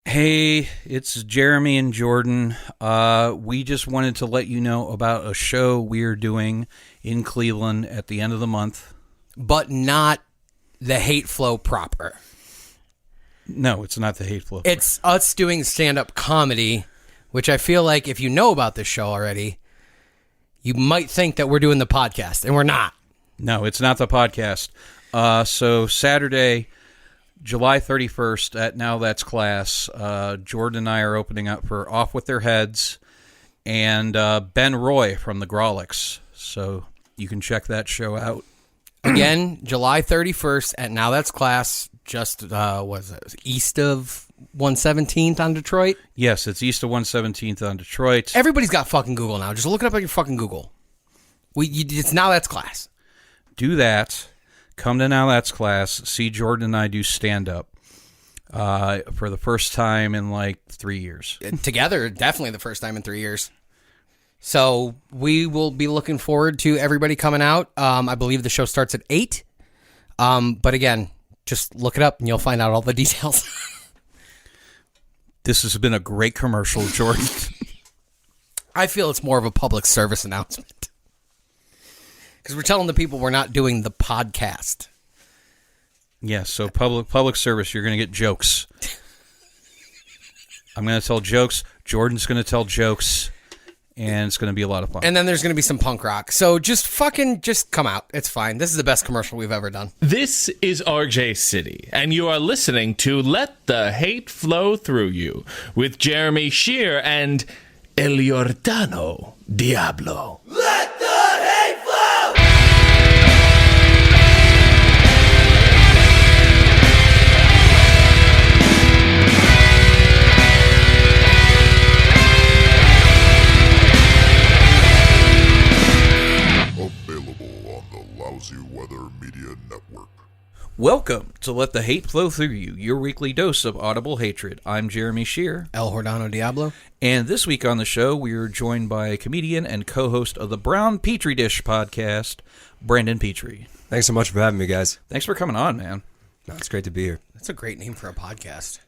Hey, it's Jeremy and Jordan. We just wanted to let you know about a show we're doing in Cleveland at the end of the month. But not the Hate Flow proper. No, it's not the Hate Flow. It's us doing stand-up comedy, which I feel like if you know about this show already, you might think that we're doing the podcast, and we're not. No, it's not the podcast. So Saturday, July 31st at Now That's Class, Jordan and I are opening up for Off With Their Heads and Ben Roy from the Grawlix. So you can check that show out. Again, July 31st at Now That's Class, just, east of 117th on Detroit? Yes, it's east of 117th on Detroit. Everybody's got fucking Google now. Just look it up on your fucking Google. It's Now That's Class. Do that. Come to Now That's Class. See Jordan and I do stand-up for the first time in like 3 years. Together, definitely the first time in 3 years. So we will be looking forward to everybody coming out. I believe the show starts at 8. But again, just look it up and you'll find out all the details. This has been a great commercial, Jordan. I feel it's more of a public service announcement. Because we're telling the people we're not doing the podcast. Yeah, so public service, you're going to get jokes. I'm going to tell jokes. Jordan's going to tell jokes. And it's going to be a lot of fun. And then there's going to be some punk rock. So just come out. It's fine. This is the best commercial we've ever done. This is RJ City, and you are listening to Let the Hate Flow Through You with Jeremy Shear and El Giordano Diablo. Let the hate flow! Available on the Lousy Weather Media Network. Welcome to Let the Hate Flow Through You, your weekly dose of audible hatred. I'm Jeremy Shear. El Giordano Diablo. And this week on the show, we are joined by a comedian and co-host of the Brown Petri Dish podcast, Brandon Petri. Thanks so much for having me, guys. Thanks for coming on, man. No, it's great to be here. That's a great name for a podcast.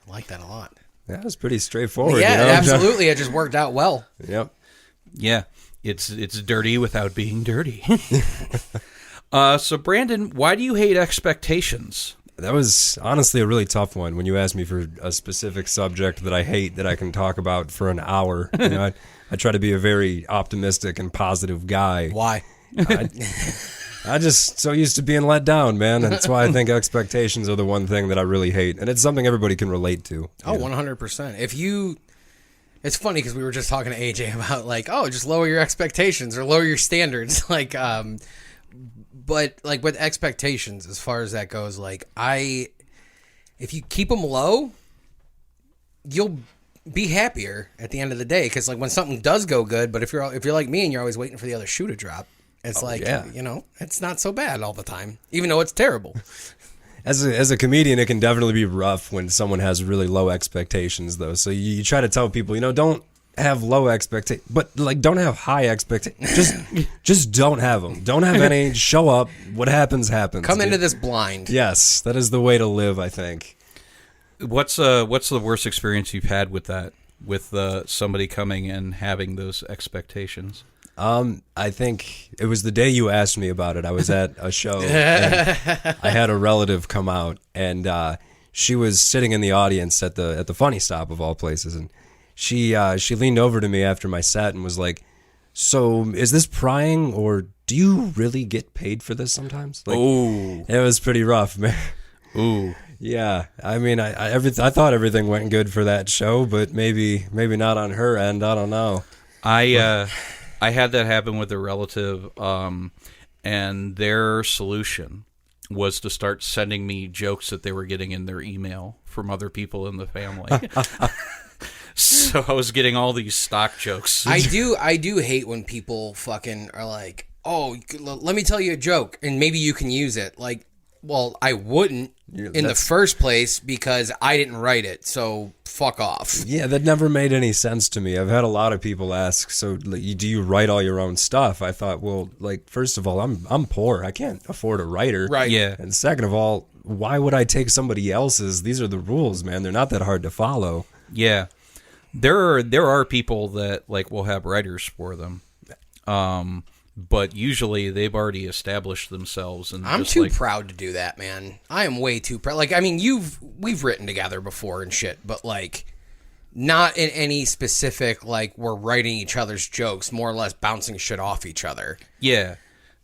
I like that a lot. Yeah, it's pretty straightforward. Yeah, you know? absolutely. It just worked out well. Yep. Yeah, it's dirty without being dirty. So, Brandon, why do you hate expectations? That was honestly a really tough one when you asked me for a specific subject that I hate that I can talk about for an hour. You know, I try to be a very optimistic and positive guy. Why? I just so used to being let down, man. And that's why I think expectations are the one thing that I really hate. And it's something everybody can relate to. Oh, 100%. It's funny because we were just talking to AJ about just lower your expectations or lower your standards. But with expectations, as far as that goes, if you keep them low, you'll be happier at the end of the day. Because when something does go good, but if you're like me and you're always waiting for the other shoe to drop, it's it's not so bad all the time, even though it's terrible. As a comedian, it can definitely be rough when someone has really low expectations, though. So you try to tell people, don't have low expectations, but don't have high expectations. Just don't have them. Don't have any. Show up. What happens, happens. Come into this blind. Yes, that is the way to live, I think. What's the worst experience you've had with that? With somebody coming and having those expectations? I think it was the day you asked me about it. I was at a show and I had a relative come out, and she was sitting in the audience at the Funny Stop of all places, and she leaned over to me after my set and was like, "So is this prying, or do you really get paid for this sometimes?" Oh, it was pretty rough, man. Ooh. Yeah, I mean, I thought everything went good for that show, but maybe not on her end. I don't know. I had that happen with a relative, and their solution was to start sending me jokes that they were getting in their email from other people in the family. So I was getting all these stock jokes. I do hate when people fucking are like, "Oh, let me tell you a joke, and maybe you can use it." Well, I wouldn't in the first place because I didn't write it, so fuck off. Yeah, that never made any sense to me. I've had a lot of people ask, so like, do you write all your own stuff? I thought, well, like, first of all, I'm poor. I can't afford a writer. Right. Yeah. And second of all, why would I take somebody else's? These are the rules, man. They're not that hard to follow. Yeah. There are people that like will have writers for them. But usually they've already established themselves, and I'm just too like, proud to do that, man. I am way too proud. Like, I mean, we've written together before and shit, but like, not in any specific like we're writing each other's jokes, more or less bouncing shit off each other. Yeah,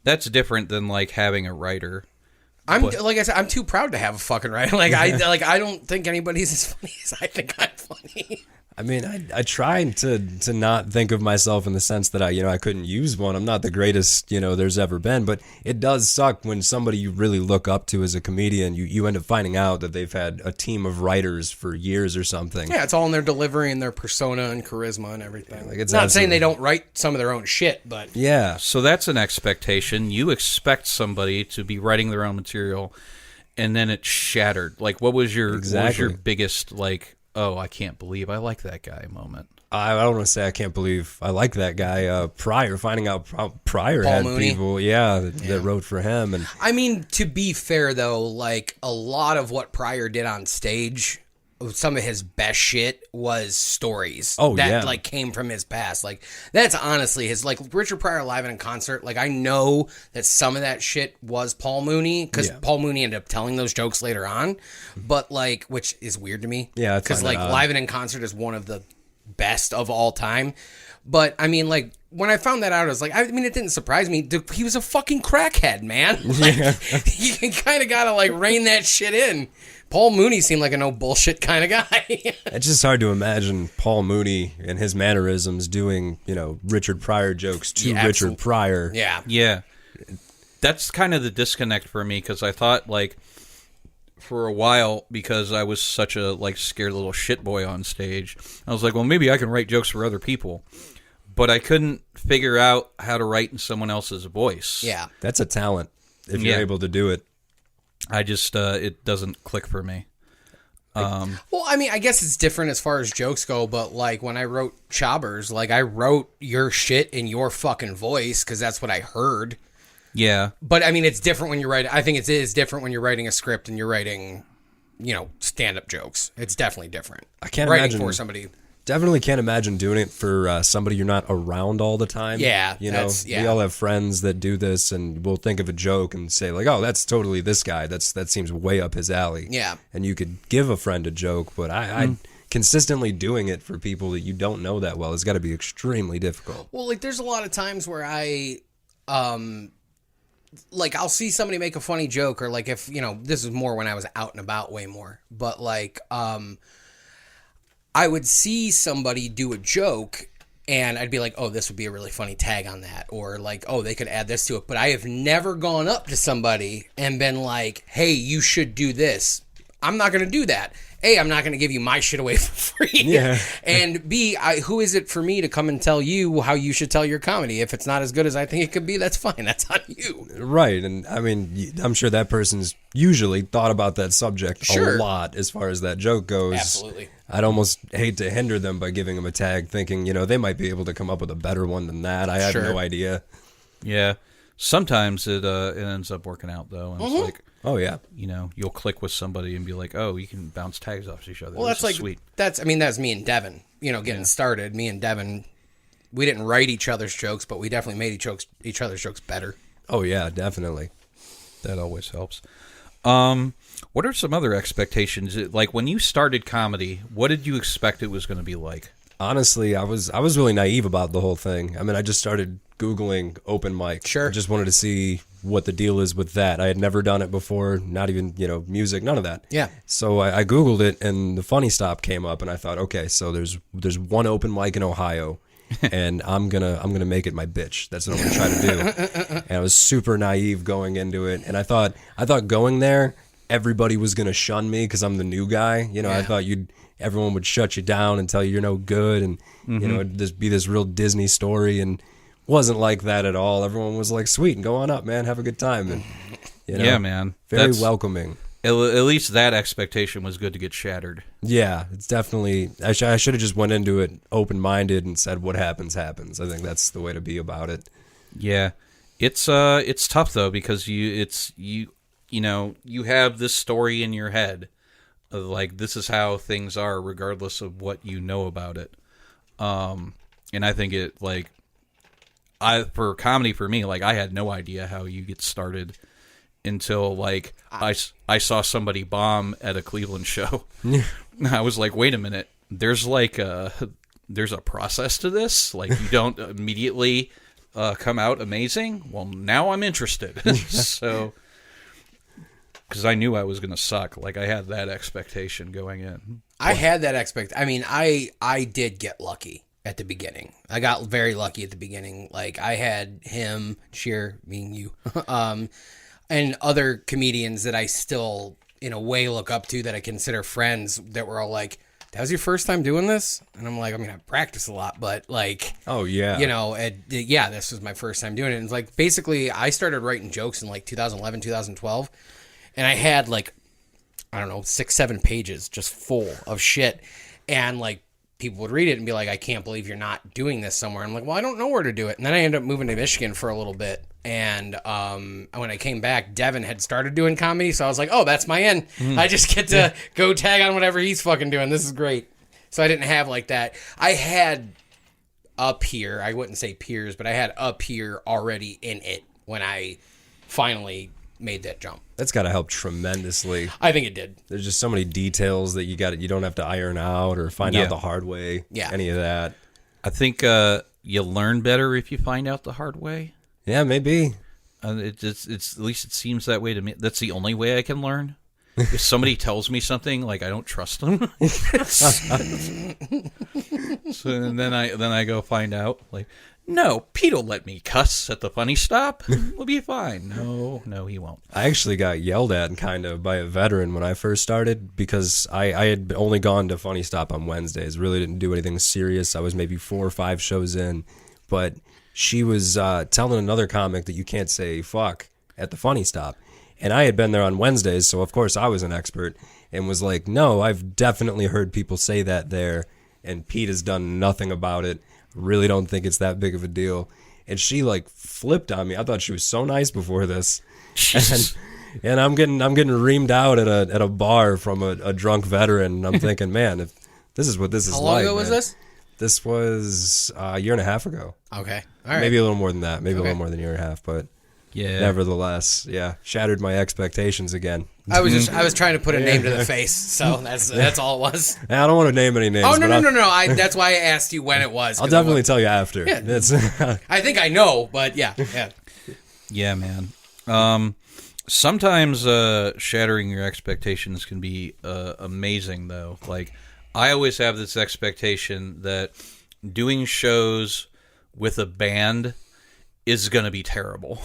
that's different than like having a writer. Like I said, I'm too proud to have a fucking writer. Like I don't think anybody's as funny as I think I'm funny. I mean, I try to not think of myself in the sense that I couldn't use one. I'm not the greatest, there's ever been, but it does suck when somebody you really look up to as a comedian, you end up finding out that they've had a team of writers for years or something. Yeah, it's all in their delivery and their persona and charisma and everything. Like, it's not saying absolutely- they don't write some of their own shit, but Yeah. So that's an expectation. You expect somebody to be writing their own material, and then it's shattered. Like, what was your biggest like? Oh, I can't believe I like that guy moment. I don't want to say I can't believe I like that guy. Finding out Pryor Paul had Mooney? people, that wrote for him, and I mean, to be fair though, like a lot of what Pryor did on stage, some of his best shit was stories that like came from his past. Like that's honestly his, like Richard Pryor live and in concert. Like I know that some of that shit was Paul Mooney because Paul Mooney ended up telling those jokes later on, but like, which is weird to me. Yeah, because like live and in concert is one of the best of all time. But I mean, like when I found that out, I was like, I mean, it didn't surprise me. He was a fucking crackhead, man. Like, you kind of gotta like rein that shit in. Paul Mooney seemed like a no bullshit kind of guy. it's just hard to imagine Paul Mooney and his mannerisms doing, Richard Pryor jokes to Richard Pryor. Yeah. Yeah. That's kind of the disconnect for me, because I thought, like, for a while, because I was such a, like, scared little shit boy on stage, I was like, well, maybe I can write jokes for other people. But I couldn't figure out how to write in someone else's voice. Yeah. That's a talent if you're able to do it. I just, it doesn't click for me. Well, I mean, I guess it's different as far as jokes go, but like when I wrote Chobbers, like I wrote your shit in your fucking voice because that's what I heard. Yeah. But I mean, it's different when you're writing. I think it is different when you're writing a script and you're writing, stand-up jokes. It's definitely different. I can't writing imagine for somebody. Definitely can't imagine doing it for somebody you're not around all the time. Yeah, we all have friends that do this, and we'll think of a joke and say like, "Oh, that's totally this guy. That seems way up his alley." Yeah, and you could give a friend a joke, but I consistently doing it for people that you don't know that well has got to be extremely difficult. Well, like there's a lot of times where I, like I'll see somebody make a funny joke, or like if this is more when I was out and about way more, but like I would see somebody do a joke and I'd be like, oh, this would be a really funny tag on that. Or like, oh, they could add this to it. But I have never gone up to somebody and been like, hey, you should do this. I'm not going to do that. A, I'm not going to give you my shit away for free. Yeah. And B, who is it for me to come and tell you how you should tell your comedy? If it's not as good as I think it could be, that's fine. That's on you. Right. And I mean, I'm sure that person's usually thought about that subject a lot as far as that joke goes. Absolutely. I'd almost hate to hinder them by giving them a tag thinking, they might be able to come up with a better one than that. I have no idea. Yeah. Sometimes it ends up working out, though. And it's like, oh, yeah. You'll click with somebody and be like, oh, you can bounce tags off each other. Well, that's like, sweet. That's me and Devin, getting started. Me and Devin, we didn't write each other's jokes, but we definitely made each other's jokes better. Oh, yeah, definitely. That always helps. What are some other expectations? Like, when you started comedy, what did you expect it was going to be like? Honestly, I was really naive about the whole thing. I mean, I just started Googling open mic. Sure. I just wanted to see what the deal is with that. I had never done it before, not even, music, none of that. Yeah. So I Googled it, and the Funny Stop came up, and I thought, okay, so there's one open mic in Ohio, and I'm gonna make it my bitch. That's what I'm gonna try to do. And I was super naive going into it, and I thought going there, everybody was gonna shun me because I'm the new guy. I thought everyone would shut you down and tell you you're no good, and it'd just be this real Disney story, and wasn't like that at all. Everyone was like, sweet, and go on up, man, have a good time. And You know? Yeah, man. Very That's- welcoming. At least that expectation was good to get shattered. Yeah, it's definitely. I should have just went into it open-minded and said, "What happens, happens." I think that's the way to be about it. Yeah, it's tough though because you have this story in your head of like this is how things are regardless of what you know about it. And I think it like for comedy for me, like I had no idea how you get started until like I saw somebody bomb at a Cleveland show. I was like, wait a minute, there's a process to this. Like you don't immediately come out amazing. Well, now I'm interested. So because I knew I was going to suck. Like I had that expectation going in. I had that I mean, I did get lucky at the beginning. I got very lucky at the beginning. Like I had him, Sheer, being you, and other comedians that I still, in a way, look up to that I consider friends that were all like, that was your first time doing this? And I'm like, I mean, I practice a lot, but like, oh yeah, yeah, this was my first time doing it. And it's like, basically, I started writing jokes in like 2011, 2012, and I had like, I don't know, 6-7 pages just full of shit. And like, people would read it and be like, I can't believe you're not doing this somewhere. I'm like, well, I don't know where to do it. And then I ended up moving to Michigan for a little bit. And when I came back, Devin had started doing comedy. So I was like, oh, that's my in. I just get to go tag on whatever he's fucking doing. This is great. So I didn't have like that. I had up here, I wouldn't say peers, but I had up here already in it when I finally made that jump. That's got to help tremendously. I think it did. There's just so many details that you don't have to iron out or find out the hard way. Yeah. Any of that. I think you learn better if you find out the hard way. Yeah, maybe. It's at least it seems that way to me. That's the only way I can learn. If somebody tells me something, like I don't trust them. So and then I go find out, like, no, Pete'll let me cuss at the funny stop. We'll be fine. No, he won't. I actually got yelled at kind of by a veteran when I first started because I had only gone to Funny Stop on Wednesdays. Really didn't do anything serious. I was maybe 4 or 5 shows in, but she was telling another comic that you can't say fuck at the Funny Stop. And I had been there on Wednesdays, so of course I was an expert and was like, no, I've definitely heard people say that there, and Pete has done nothing about it. Really don't think it's that big of a deal. And she like flipped on me. I thought she was so nice before this. And I'm getting reamed out at a bar from a drunk veteran. And I'm thinking, man, if this is what this is like. How long ago was this? This was a year and a half ago. Okay. All right. Maybe a little more than that. Maybe a little more than a year and a half. But yeah, nevertheless, yeah, shattered my expectations again. I was trying to put a name to the face, so that's all it was. I don't want to name any names. Oh no! That's why I asked you when it was. I'll definitely tell you after. Yeah. It's I think I know, but yeah. Yeah, man. Sometimes shattering your expectations can be amazing, though. Like, I always have this expectation that doing shows with a band is going to be terrible.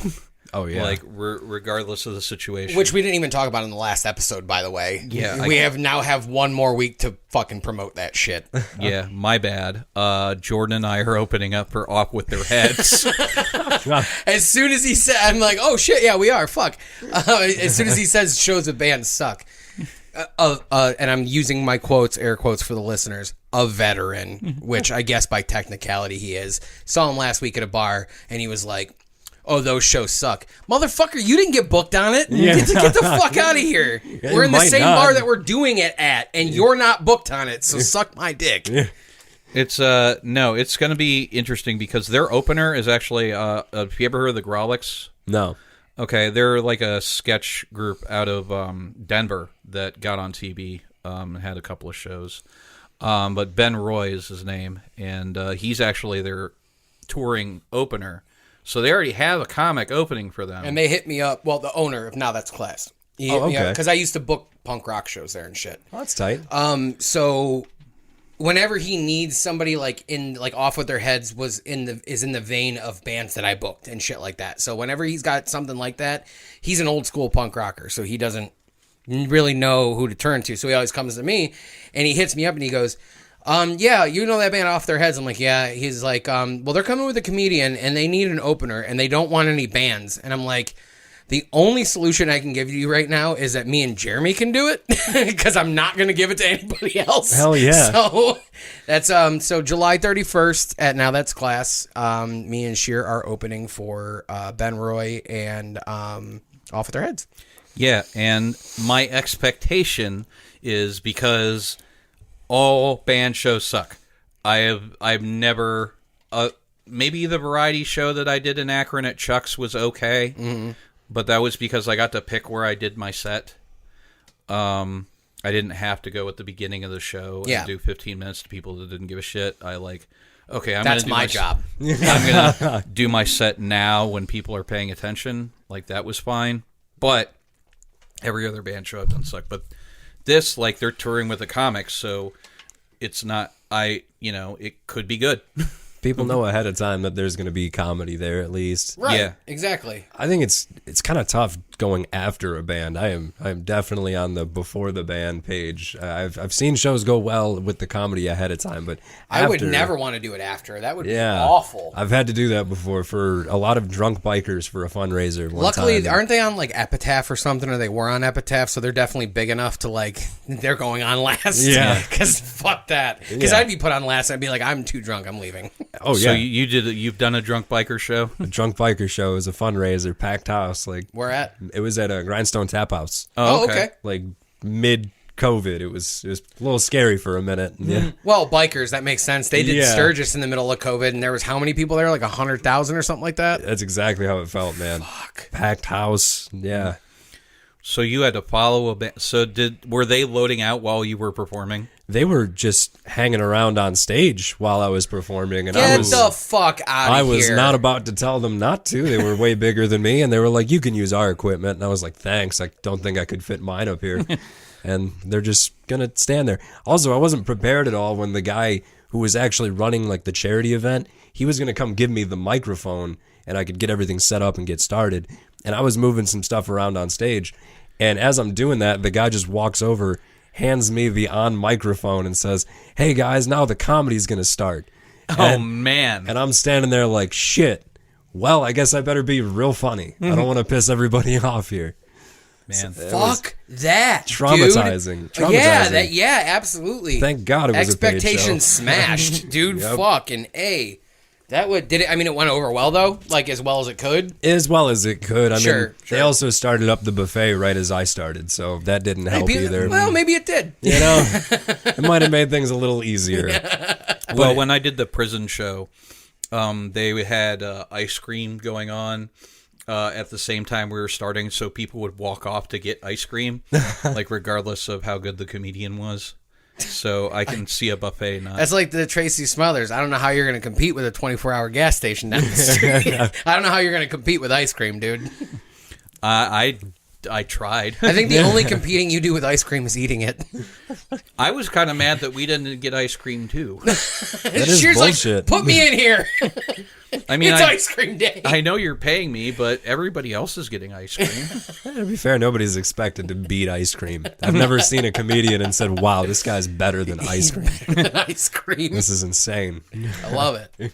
Oh, yeah. Like, regardless of the situation. Which we didn't even talk about in the last episode, by the way. Yeah. We have one more week to fucking promote that shit. Yeah, my bad. Jordan and I are opening up for Off With Their Heads. As soon as he said, I'm like, oh shit, yeah, we are. Fuck. As soon as he says shows with bands suck. And I'm using my quotes, air quotes for the listeners, a veteran, which I guess by technicality he is. Saw him last week at a bar, and he was like, oh, those shows suck. Motherfucker, you didn't get booked on it. Yeah. Get the fuck out of here. Yeah, we're in the same not. bar that we're doing it at, and you're not booked on it, so suck my dick. Yeah. It's no, it's going to be interesting because their opener is actually have you ever heard of the Grolics? No. Okay, they're like a sketch group out of Denver that got on TV and had a couple of shows. But Ben Roy is his name, and he's actually their touring opener. So they already have a comic opening for them. And they hit me up, well, the owner of Now That's Class. He hit me up, because I used to book punk rock shows there and shit. Oh, that's tight. So whenever he needs somebody like Off With Their Heads is in the vein of bands that I booked and shit like that. So whenever he's got something like that, he's an old school punk rocker, so he doesn't really know who to turn to. So he always comes to me and he hits me up and he goes, yeah, you know that band Off Their Heads? I'm like, yeah. He's like, well, they're coming with a comedian and they need an opener and they don't want any bands. And I'm like, The only solution I can give you right now is that me and Jeremy can do it because I'm not going to give it to anybody else. Hell yeah. So that's so July 31st at Now That's Class. Me and Sheer are opening for Ben Roy and Off With Their Heads. Yeah, and my expectation is because all band shows suck. I've never maybe the variety show that I did in Akron at Chuck's was okay, but that was because I got to pick where I did my set. I didn't have to go at the beginning of the show and do 15 minutes to people that didn't give a shit. That's my job. I'm gonna do my set now when people are paying attention. Like, that was fine, but every other band show I've done sucked. But this, like, they're touring with the comics, so it's not. It could be good. People know ahead of time that there's going to be comedy there at least. Right. Yeah. Exactly. I think it's kind of tough going after a band. I am definitely on the before the band page. I've seen shows go well with the comedy ahead of time, but I would after- never want to do it after. That would be awful. I've had to do that before for a lot of drunk bikers for a fundraiser. Luckily, time. aren't they on like Epitaph or something, or they were on Epitaph, so they're definitely big enough to like they're going on last. Yeah. Because fuck that. Because Yeah. I'd be put on last. I'd be like, I'm too drunk. I'm leaving. Oh So yeah, you've done a drunk biker show? a drunk biker show is a fundraiser, packed house. Like Where at? it was at a Grindstone Tap House. Oh, okay. Like mid COVID, it was a little scary for a minute. Yeah. Well, bikers, that makes sense. They did Yeah. Sturgis in the middle of COVID, and there was how many people there? Like 100,000 or something like that? That's exactly how it felt, man. Fuck. Packed house. Yeah. So you had to follow a band. So were they loading out while you were performing? They were just hanging around on stage while I was performing, and Get I was the fuck out of I here. was not about to tell them not to. They were way bigger than me, and they were like, "You can use our equipment." And I was like, "Thanks. I don't think I could fit mine up here." And they're just gonna stand there. Also, I wasn't prepared at all when the guy who was actually running like the charity event, he was gonna come give me the microphone, and I could get everything set up and get started. And I was moving some stuff around on stage, and as I'm doing that, the guy just walks over, hands me the on microphone, and says, "Hey guys, now the comedy's gonna start." Oh, man. And I'm standing there like, shit. Well, I guess I better be real funny. I don't want to piss everybody off here. Man. Fuck that, Traumatizing. dude. Yeah, absolutely. Thank God it was a paid expectations show. smashed, dude. Yep. Fucking A. That did it? I mean, it went over well though, like as well as it could. As well as it could. I Sure, mean, they also started up the buffet right as I started, so that didn't help Maybe, either. well, maybe it did. You know, it might have made things a little easier. Well, when I did the prison show, they had ice cream going on at the same time we were starting, so people would walk off to get ice cream, like regardless of how good the comedian was. So I can see a buffet not. That's like the Tracy Smothers. I don't know how you're going to compete with a 24-hour gas station down the street. I don't know how you're going to compete with ice cream, dude. I tried. I think the only competing you do with ice cream is eating it. I was kind of mad that we didn't get ice cream too. That is She's bullshit. like, put me in here. I mean, It's ice cream day. I know you're paying me, but everybody else is getting ice cream. To be fair, nobody's expected to beat ice cream. I've never seen a comedian and said, "Wow, this guy's better than ice cream." Ice cream. This is insane. I love it.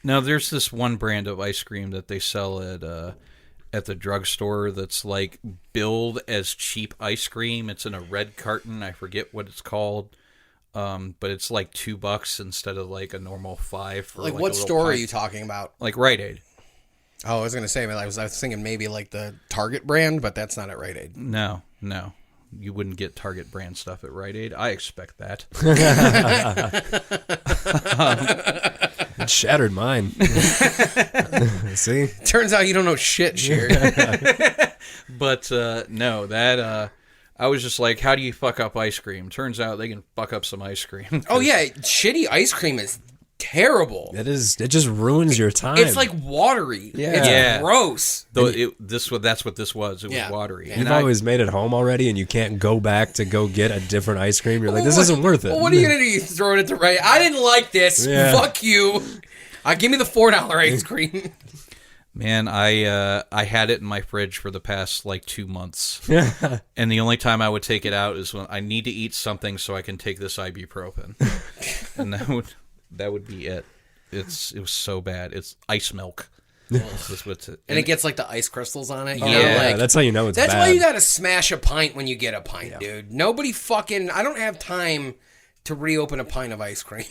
Now, there's this one brand of ice cream that they sell at the drugstore that's like billed as cheap ice cream. It's in a red carton. I forget what it's called. But it's like $2 instead of like a normal $5 for Like a what little store are pint. you talking about? Like Rite Aid. Oh, I was going to say, I was thinking maybe like the Target brand, but that's not at Rite Aid. No. You wouldn't get Target brand stuff at Rite Aid. I expect that. It shattered mine. See? Turns out you don't know shit, Sheer. But no, that I was just like, how do you fuck up ice cream? Turns out they can fuck up some ice cream. Oh yeah, shitty ice cream is terrible. It just ruins your time. It's like watery. Yeah. It's Yeah. gross. Though that's what this was. It was Yeah. watery. Yeah. You've And I- always made it home already, and you can't go back to go get a different ice cream. You're like, this isn't worth it. Well, what are you gonna do? You throw it at the right? I didn't like this. Yeah. Fuck you. Give me the $4 ice cream. Man, I had it in my fridge for the past like 2 months, and the only time I would take it out is when I need to eat something so I can take this ibuprofen, and that would be it. It was so bad. It's ice milk. That's what's it. And it gets like the ice crystals on it. You know? Yeah, Like, that's how you know it's that's bad. why you gotta smash a pint when you get a pint, dude. Nobody fucking. I don't have time to reopen a pint of ice cream.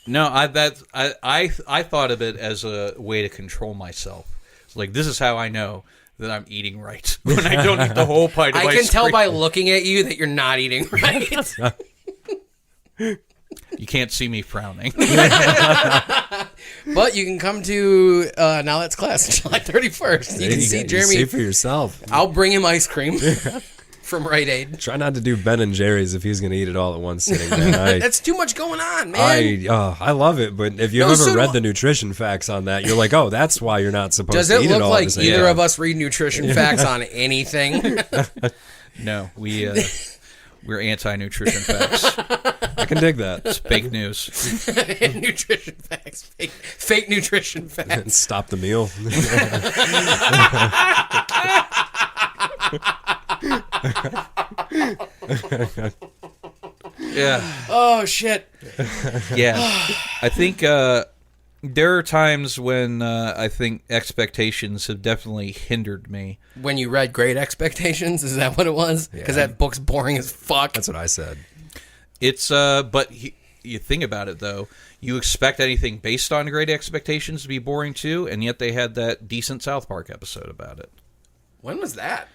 No, I thought of it as a way to control myself. Like, this is how I know that I'm eating right when I don't eat the whole pint of ice I cream. can tell by looking at you that you're not eating right. You can't see me frowning. But you can come to Now That's Class July 31st. You can see Jeremy. See for yourself. I'll bring him ice cream from Rite Aid. Try not to do Ben and Jerry's if he's going to eat it all at one sitting. Man. That's too much going on, man. I love it, but if you've ever read the nutrition facts on that, you're like, oh, that's why you're not supposed Does to it eat look it all. like at the either same of us read nutrition facts on anything? No, we're anti-nutrition facts. I can dig that. It's fake news. Nutrition facts. Fake nutrition facts. And stop the meal. Yeah. Oh, shit. Yeah. I think there are times when I think expectations have definitely hindered me. When you read Great Expectations, is that what it was? Because that book's boring as fuck. That's what I said. It's but you think about it though, you expect anything based on Great Expectations to be boring too, and yet they had that decent South Park episode about it. When was that?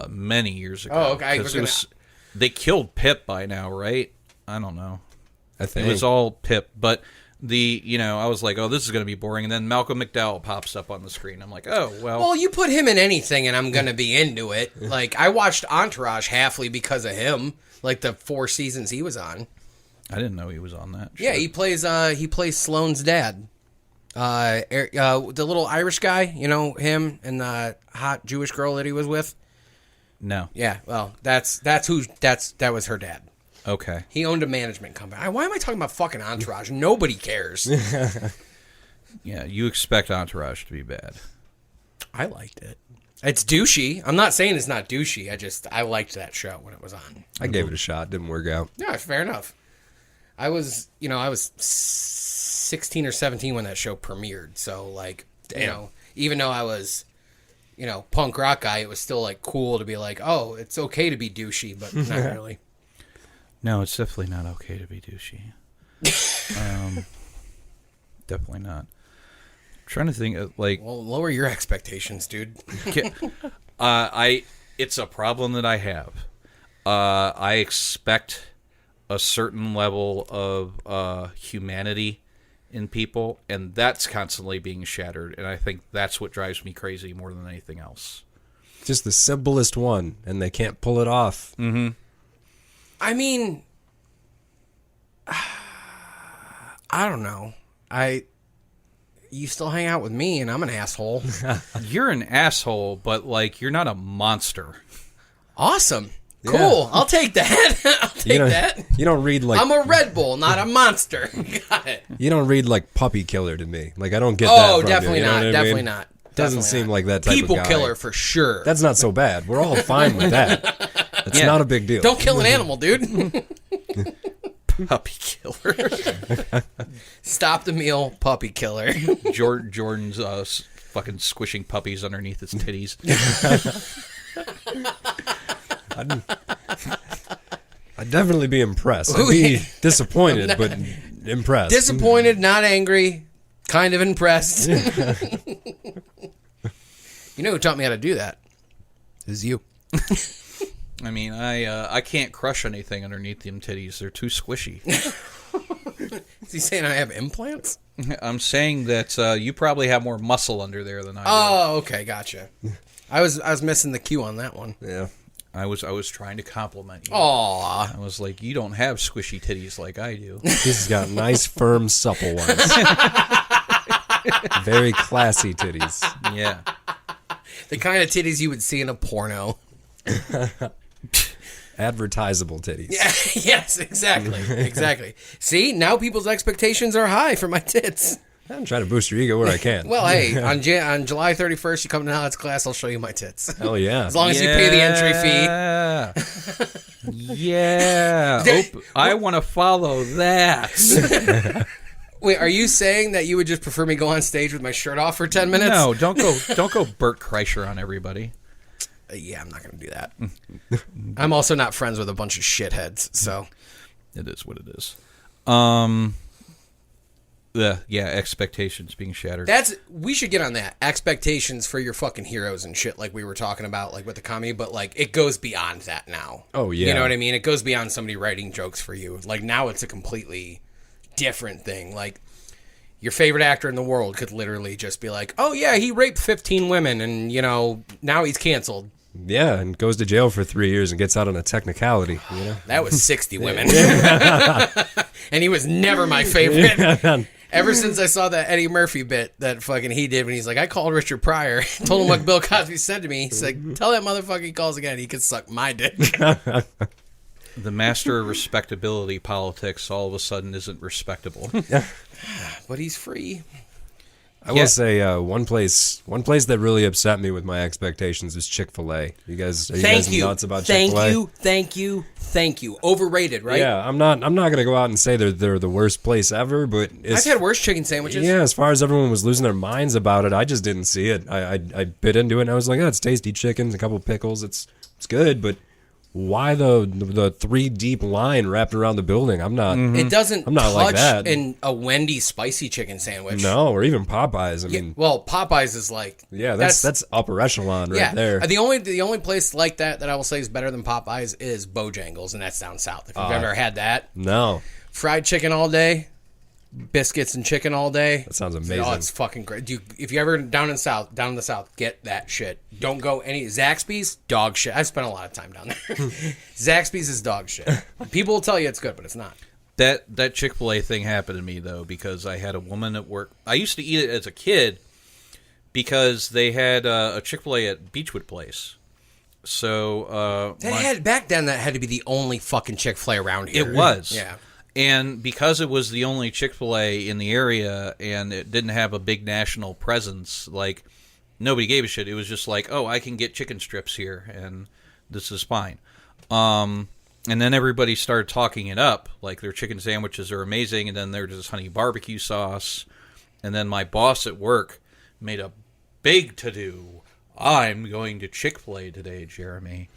Many years ago. Oh, okay. 'Cause they killed Pip by now, right? I don't know. I think It was all Pip, but I was like, oh, this is going to be boring, and then Malcolm McDowell pops up on the screen. I'm like, oh, Well, you put him in anything, and I'm going to be into it. Like, I watched Entourage halfly because of him, like the 4 seasons he was on. I didn't know he was on that. Yeah, he plays Sloane's dad. The little Irish guy, him and the hot Jewish girl that he was with. No. Yeah, well, that was her dad. Okay. He owned a management company. Why am I talking about fucking Entourage? Nobody cares. Yeah, you expect Entourage to be bad. I liked it. It's douchey. I'm not saying it's not douchey. I liked that show when it was on. I gave it a shot. Didn't work out. Yeah, fair enough. I was 16 or 17 when that show premiered. So, even though I was, punk rock guy, it was still, cool to be like, oh, it's okay to be douchey, but not really. No, it's definitely not okay to be douchey. Definitely not. I'm trying to think of, Well, lower your expectations, dude. It's a problem that I have. I expect a certain level of humanity in people, and that's constantly being shattered, and I think that's what drives me crazy more than anything else. Just the simplest one, and they can't pull it off. Mm-hmm. I mean, I don't know. You still hang out with me, and I'm an asshole. You're an asshole, but, you're not a monster. Awesome. Yeah. Cool. I'll take that. I'll take that. You don't read I'm a Red Bull, not a monster. Got it. You don't read puppy killer to me. I don't get that. Oh, from definitely you, you know not. what I Definitely mean? not. Doesn't Definitely seem not. like that type People of guy. killer for sure. That's not so bad. We're all fine with that. It's not a big deal. Don't kill an animal, dude. Puppy killer. Stop the meal, puppy killer. Jordan's fucking squishing puppies underneath his titties. I'd definitely be impressed. I'd be disappointed, but impressed. Disappointed, not angry, kind of impressed. You know who taught me how to do that? It was you. I mean, I can't crush anything underneath them titties. They're too squishy. Is he saying I have implants? I'm saying that you probably have more muscle under there than I do. Oh, okay, gotcha. I was missing the cue on that one. Yeah. I was trying to compliment you. Aw. I was like, you don't have squishy titties like I do. He's got nice, firm, supple ones. Very classy titties. Yeah. The kind of titties you would see in a porno. Advertisable titties. Yeah, yes, exactly. Exactly. See, now people's expectations are high for my tits. I'm trying to boost your ego where I can. Well, hey, on July 31st, you come to Now That's Class, I'll show you my tits. Hell yeah. As long as you pay the entry fee. Yeah. I want to follow that. Wait, are you saying that you would just prefer me go on stage with my shirt off for 10 minutes? No, don't go Bert Kreischer on everybody. Yeah, I'm not going to do that. I'm also not friends with a bunch of shitheads, so. It is what it is. Expectations being shattered. We should get on that. Expectations for your fucking heroes and shit like we were talking about, like with the comedy, but like it goes beyond that now. Oh, yeah. You know what I mean? It goes beyond somebody writing jokes for you. Like now it's a completely different thing. Like your favorite actor in the world could literally just be like, oh yeah, he raped 15 women and, you know, now he's canceled. Yeah, and goes to jail for 3 years and gets out on a technicality, you know? That was 60 women. And he was never my favorite. Ever since I saw that Eddie Murphy bit that fucking he did when he's like, I called Richard Pryor, told him what Bill Cosby said to me. He's like, tell that motherfucker he calls again, he can suck my dick. The master of respectability politics all of a sudden isn't respectable. But he's free. I will say one place that really upset me with my expectations is Chick-fil-A. Are you guys nuts about Chick-fil-A? Thank you. Overrated, right? Yeah, I'm not gonna go out and say they're the worst place ever, but I've had worse chicken sandwiches. Yeah, as far as everyone was losing their minds about it, I just didn't see it. I bit into it and I was like, oh, it's tasty chicken, a couple pickles, it's good, but why the 3 deep line wrapped around the building? I'm not. It doesn't I'm not touch like that. in a Wendy's spicy chicken sandwich. No, or even Popeyes. I mean, well, Popeyes is like that's upper echelon right there. The only place like that I will say is better than Popeyes is Bojangles, and that's down south. If you've ever had that, no fried chicken all day, biscuits and chicken all day. That sounds amazing. Oh, it's fucking great. If you ever down in the south, get that shit. Don't go Zaxby's, dog shit. I've spent a lot of time down there. Zaxby's is dog shit. People will tell you it's good, but it's not. That Chick-fil-A thing happened to me, though, because I had a woman at work. I used to eat it as a kid because they had a Chick-fil-A at Beechwood Place. So back then, that had to be the only fucking Chick-fil-A around here. It was. Yeah. And because it was the only Chick-fil-A in the area and it didn't have a big national presence, like, nobody gave a shit. It was just like, oh, I can get chicken strips here, and this is fine. And then everybody started talking it up, like their chicken sandwiches are amazing, and then there's this honey barbecue sauce. And then my boss at work made a big to-do. I'm going to Chick-fil-A today, Jeremy.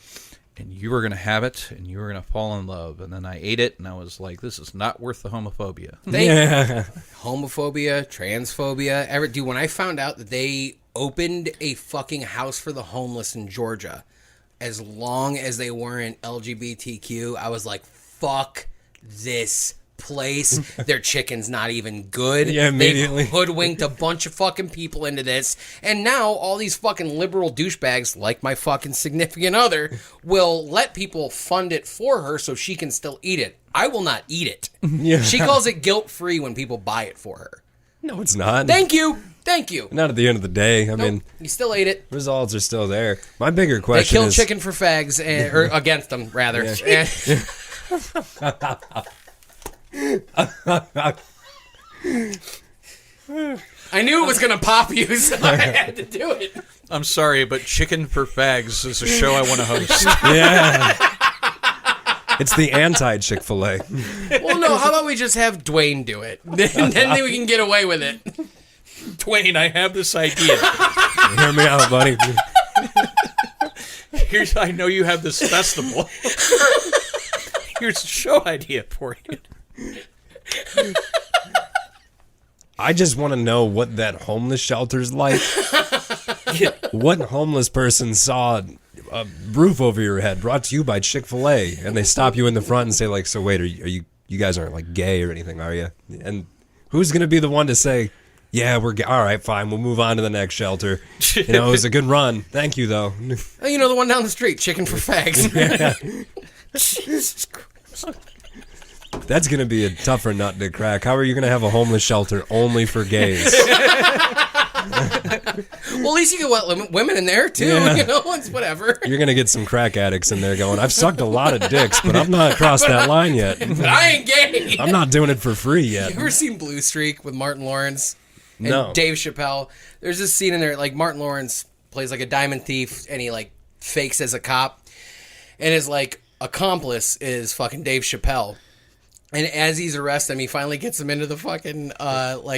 And you were going to have it, and you were going to fall in love. And then I ate it, and I was like, this is not worth the homophobia. Homophobia, transphobia. Dude, when I found out that they opened a fucking house for the homeless in Georgia, as long as they weren't LGBTQ, I was like, fuck this place. Their chicken's not even good. Yeah, immediately. They hoodwinked a bunch of fucking people into this, and now all these fucking liberal douchebags, like my fucking significant other, will let people fund it for her so she can still eat it. I will not eat it. Yeah. She calls it guilt-free when people buy it for her. No, it's not. Thank you. Not at the end of the day. I mean, you still ate it. Results are still there. My bigger question They killed is... chicken for fags, or against them, rather. Yeah. I knew it was going to pop you, so I had to do it. I'm sorry, but Chicken for Fags is a show I want to host. Yeah. It's the anti-Chick-fil-A. Well, no, how about we just have Dwayne do it? Then we can get away with it. Dwayne, I have this idea. Hear me out, buddy. I know you have this festival. Here's a show idea for you. I just want to know what that homeless shelter's like. What homeless person saw a roof over your head brought to you by Chick-fil-A, and they stop you in the front and say, like, so wait, are you guys aren't like gay or anything, are you? And who's going to be the one to say, yeah, we're gay. All right, fine, we'll move on to the next shelter. You know, it was a good run. Thank you, though. You know, the one down the street, Chicken for Fags. Yeah. Jesus Christ. That's going to be a tougher nut to crack. How are you going to have a homeless shelter only for gays? Well, at least you can let women in there, too. Yeah. You know, it's whatever. You're going to get some crack addicts in there going, I've sucked a lot of dicks, but I'm not across that line yet. But I ain't gay. I'm not doing it for free yet. You ever seen Blue Streak with Martin Lawrence and No. Dave Chappelle? There's this scene in there, like, Martin Lawrence plays, like, a diamond thief, and he, like, fakes as a cop. And his, like, accomplice is fucking Dave Chappelle. And as he's arresting him, he finally gets him into the fucking,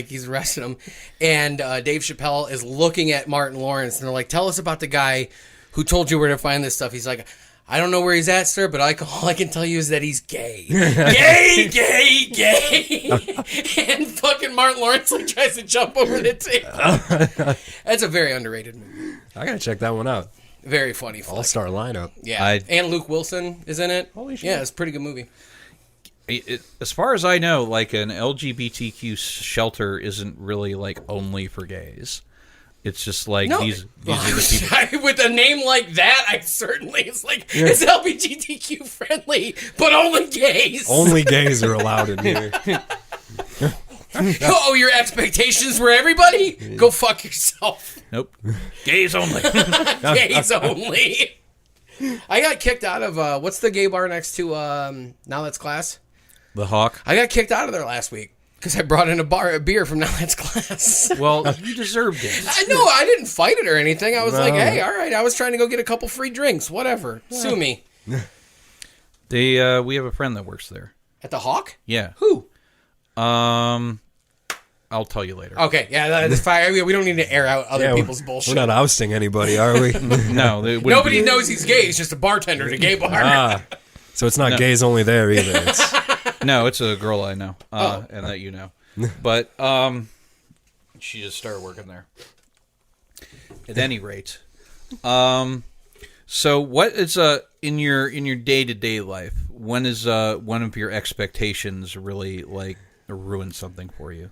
he's arresting him. And Dave Chappelle is looking at Martin Lawrence, and they're like, tell us about the guy who told you where to find this stuff. He's like, I don't know where he's at, sir, but all I can tell you is that he's gay. Gay, gay, gay. And fucking Martin Lawrence tries to jump over the table. That's a very underrated movie. I gotta check that one out. Very funny flick. All-star lineup. Yeah. And Luke Wilson is in it. Holy shit. Yeah, it's a pretty good movie. As far as I know, like an LGBTQ shelter isn't really like only for gays. It's just like these are the people. With a name like that, it's LGBTQ friendly, but only gays. Only gays are allowed in here. Oh, your expectations were everybody? Go fuck yourself. Nope. Gays only. Gays only. I got kicked out of what's the gay bar next to Now That's Class? The Hawk. I got kicked out of there last week. Because I brought in a beer from Now That's Class. Well, you deserved it. I know, I didn't fight it or anything. I was like, hey, all right, I was trying to go get a couple free drinks. Whatever. Sue me. We have a friend that works there. At the Hawk? Yeah. Who? I'll tell you later. Okay, yeah, that's fine. We don't need to air out other people's bullshit. We're not ousting anybody, are we? No. Nobody knows he's gay. He's just a bartender at a gay bar. So it's not gays only there either. It's... No, it's a girl I know, and that you know. But she just started working there. At any rate, so what is in your day-to-day life? When is one of your expectations really like ruin something for you?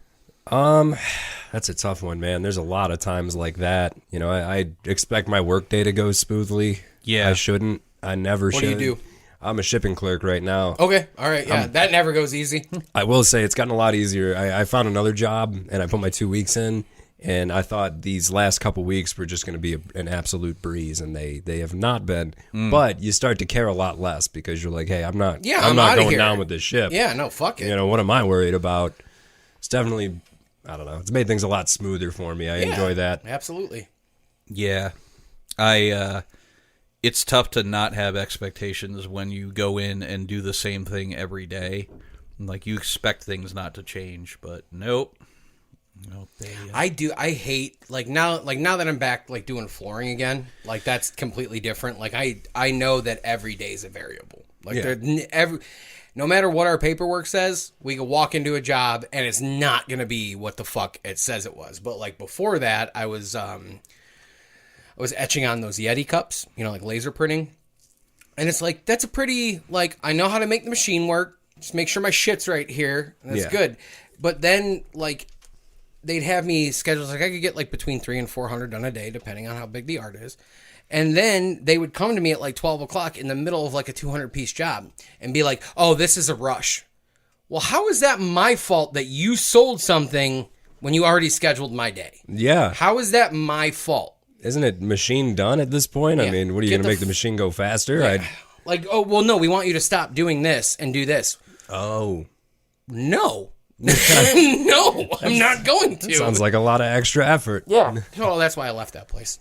That's a tough one, man. There's a lot of times like that. You know, I expect my work day to go smoothly. Yeah, I shouldn't. I never should. What do you do? I'm a shipping clerk right now. Okay, all right, yeah, that never goes easy. I will say it's gotten a lot easier. I found another job, and I put my 2 weeks in, and I thought these last couple weeks were just going to be an absolute breeze, and they have not been. But you start to care a lot less because you're like, hey, I'm not going down with this ship. Yeah, no, fuck it. You know, what am I worried about? It's definitely, I don't know, it's made things a lot smoother for me. I enjoy that. Absolutely. Yeah, it's tough to not have expectations when you go in and do the same thing every day. Like, you expect things not to change, but nope. I hate, now that I'm back, doing flooring again, that's completely different. I know that every day is a variable. No matter what our paperwork says, we can walk into a job and it's not going to be what the fuck it says it was. But, before that, I was etching on those Yeti cups, laser printing. And it's that's a pretty, I know how to make the machine work. Just make sure my shit's right here. And that's good. But then, they'd have me scheduled, I could get, between 300 and 400 done a day, depending on how big the art is. And then they would come to me at, 12 o'clock in the middle of, a 200-piece job and be like, oh, this is a rush. Well, how is that my fault that you sold something when you already scheduled my day? Yeah. How is that my fault? Isn't it machine done at this point? Yeah. I mean, what are you going to make the machine go faster? Yeah. Oh, well, no, we want you to stop doing this and do this. Oh. No. No, I'm not going to. Sounds like a lot of extra effort. Yeah. Well, that's why I left that place.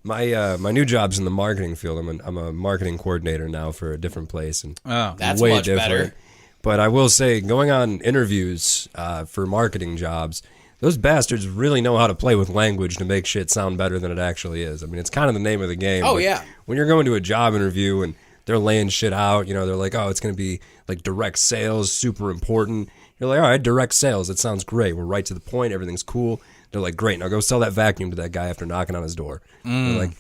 My new job's in the marketing field. I'm a marketing coordinator now for a different place, and that's way much different. better. But I will say, going on interviews for marketing jobs, those bastards really know how to play with language to make shit sound better than it actually is. I mean, it's kind of the name of the game. Oh, but yeah. When you're going to a job interview and they're laying shit out, they're like, oh, it's going to be direct sales, super important. You're like, all right, direct sales. It sounds great. We're right to the point. Everything's cool. They're like, great. Now go sell that vacuum to that guy after knocking on his door. They're like,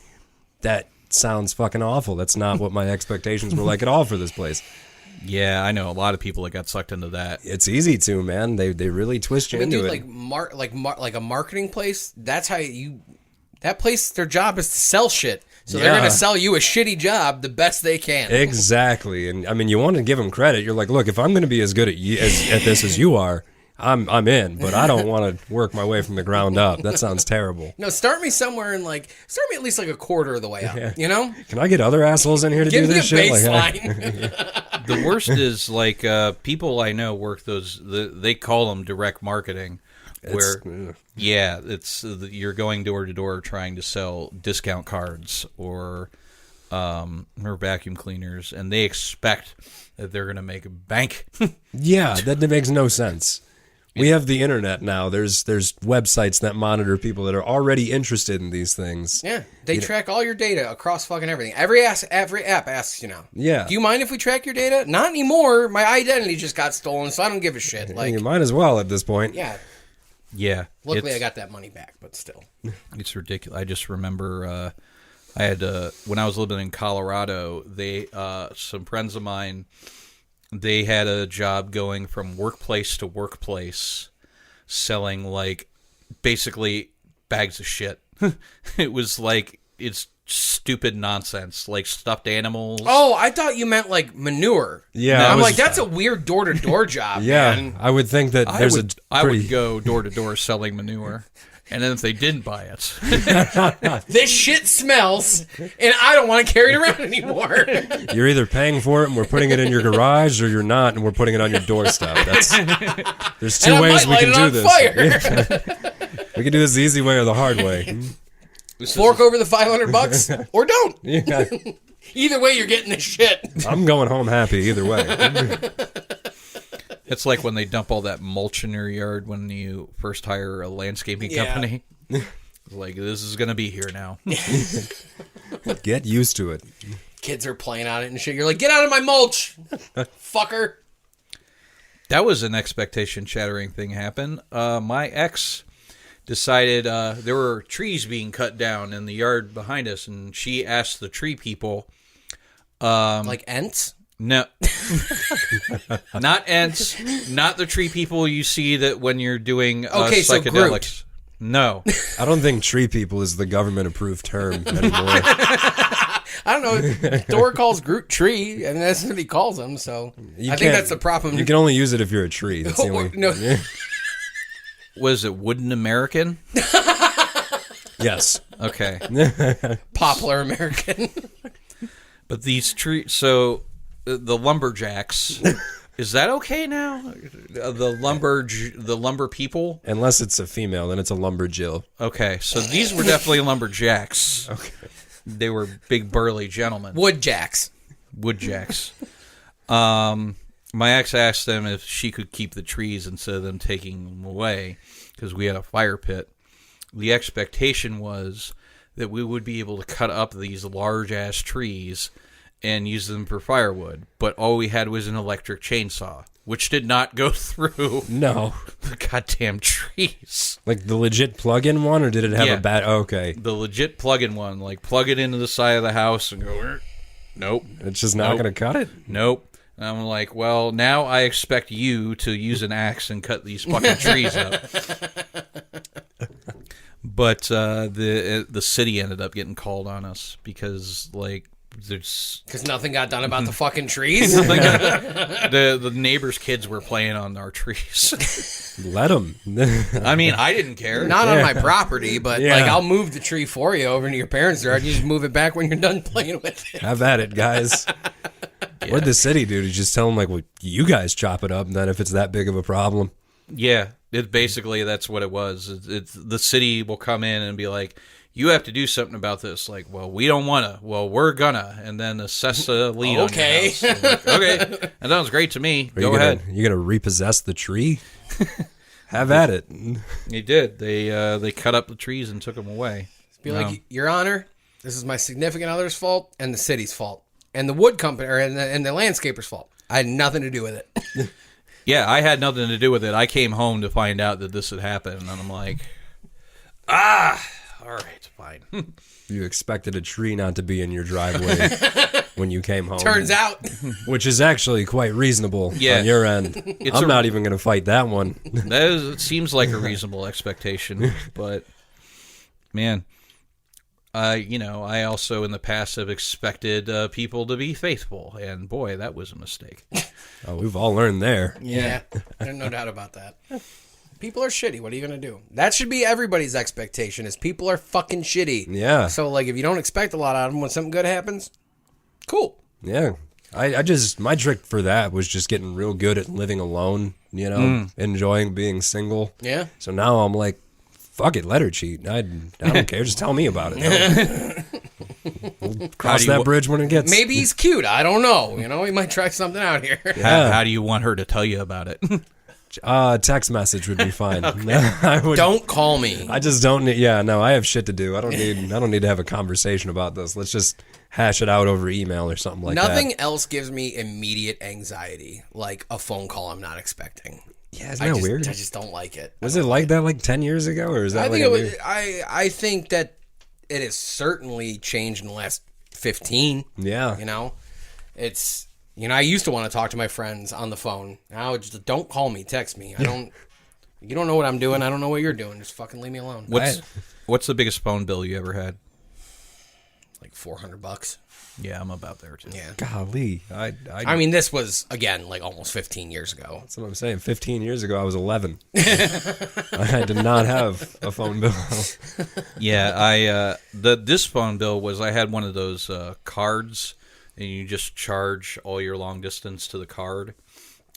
that sounds fucking awful. That's not what my expectations were at all for this place. Yeah, I know a lot of people that got sucked into that. It's easy to, man. They really twist you into it. Like a marketing place. That's how that place. Their job is to sell shit. So they're going to sell you a shitty job the best they can. Exactly. And I mean, you want to give them credit. You're like, look, if I'm going to be as good at this as you are, I'm in, but I don't want to work my way from the ground up. That sounds terrible. No, start me somewhere and start me at least a quarter of the way up. Yeah. Can I get other assholes in here to Give do this me a shit? baseline. The worst is people I know work they call them direct marketing, where it's you're going door to door trying to sell discount cards or or vacuum cleaners, and they expect that they're going to make a bank. Yeah, that makes no sense. We have the internet now. There's websites that monitor people that are already interested in these things. Yeah, they track all your data across fucking everything. Every app asks you now. Yeah. Do you mind if we track your data? Not anymore. My identity just got stolen, so I don't give a shit. Like, you might as well at this point. yeah. Yeah. Luckily, I got that money back, but still. It's ridiculous. I just remember I had when I was living in Colorado, they some friends of mine, they had a job going from workplace to workplace selling like basically bags of shit. It was like it's stupid nonsense, like stuffed animals. Oh, I thought you meant like manure. Yeah, I'm like, that's a weird door-to-door job, Yeah, man. I would think that I would go door to door selling manure. And then if they didn't buy it, This shit smells, and I don't want to carry it around anymore. You're either paying for it and we're putting it in your garage, or you're not and we're putting it on your doorstep. There's two And I ways might we light can it do on this. fire. We can do this the easy way or the hard way. Fork over the $500 or don't. Yeah, Either way, you're getting this shit. I'm going home happy either way. it's like when they dump all that mulch in your yard when you first hire a landscaping company. Like, this is going to be here now. Get used to it. Kids are playing on it and shit. You're like, get out of my mulch, fucker. That was an expectation shattering thing happen. My ex decided there were trees being cut down in the yard behind us, and she asked the tree people. Like Ents? No, not Ents, not the tree people you see that when you're doing Okay, so psychedelics. Groot. No, I don't think tree people is the government approved term anymore. I don't know. Thor calls Groot tree, and that's what he calls him. So I think that's the problem. You can only use it if you're a tree. That's the only. No. was it Wooden American? Yes. Okay, Poplar American. but these trees. So the lumberjacks. Is that okay now? The lumber people? Unless it's a female, then it's a lumberjill. Okay, so these were definitely lumberjacks. Okay. They were big burly gentlemen. Woodjacks. Woodjacks. My ex asked them if she could keep the trees instead of them taking them away because we had a fire pit. The expectation was that we would be able to cut up these large-ass trees and use them for firewood, but all we had was an electric chainsaw, which did not go through No. the goddamn trees. Like the legit plug-in one, or did it have Yeah. a bad... Oh, okay. The legit plug-in one, like plug it into the side of the house and go, nope, It's just not Nope. going to cut it? nope. And I'm like, well, now I expect you to use an axe and cut these fucking trees up. But the city ended up getting called on us because, like, there's Because nothing got done about the fucking trees. the neighbors' kids were playing on our trees. Let them. I mean, I didn't care. Not on my property, but Yeah. like I'll move the tree for you over to your parents' yard. You just move it back when you're done playing with it. Have at it, guys. What'd the city do? To just tell them, like, well, you guys chop it up, and then if it's that big of a problem. Yeah, basically that's what it was. It's the city will come in and be like, you have to do something about this. Like, well, we don't want to. Well, we're gonna. And then assess a lien Okay. on your house. Like, okay, that sounds great to me. Go ahead. You gonna repossess the tree? Have at it. They did. They cut up the trees and took them away. Be like, Your Honor, this is my significant other's fault and the city's fault and the wood company and the landscaper's fault. I had nothing to do with it. Yeah, I had nothing to do with it. I came home to find out that this had happened, and I'm like, all right, fine. You expected a tree not to be in your driveway when you came home. Turns out, Which is actually quite reasonable Yeah. on your end. I'm not even going to fight that one. It seems like a reasonable expectation, but man, I also in the past have expected people to be faithful, and boy, that was a mistake. Oh, we've all learned there. yeah, there's no doubt about that. People are shitty. What are you going to do? That should be everybody's expectation is people are fucking shitty. Yeah. So, like, if you don't expect a lot out of them when something good happens, cool. Yeah. My trick for that was just getting real good at living alone, enjoying being single. Yeah. So now I'm like, fuck it, let her cheat. I don't care. Just tell me about it. Cross that bridge when it gets. Maybe he's cute. I don't know. You know, he might try something out here. How do you want her to tell you about it? Text message would be fine. Don't call me. I just don't need. Yeah, no, I have shit to do. I don't need to have a conversation about this. Let's just hash it out over email or something like that. Nothing else gives me immediate anxiety like a phone call I'm not expecting. Yeah, isn't that weird? I just don't like it. Was it like that like 10 years ago, or is that? I think that it has certainly changed in the last 15. Yeah, you know, it's. You know, I used to want to talk to my friends on the phone. Now, just don't call me, text me. You don't know what I'm doing. I don't know what you're doing. Just fucking leave me alone. What's the biggest phone bill you ever had? Like $400. Yeah, I'm about there too. Yeah. Golly, I mean, this was again like almost 15 years ago. That's what I'm saying. 15 years ago, I was 11. I did not have a phone bill. Yeah, this phone bill was I had one of those cards. And you just charge all your long distance to the card.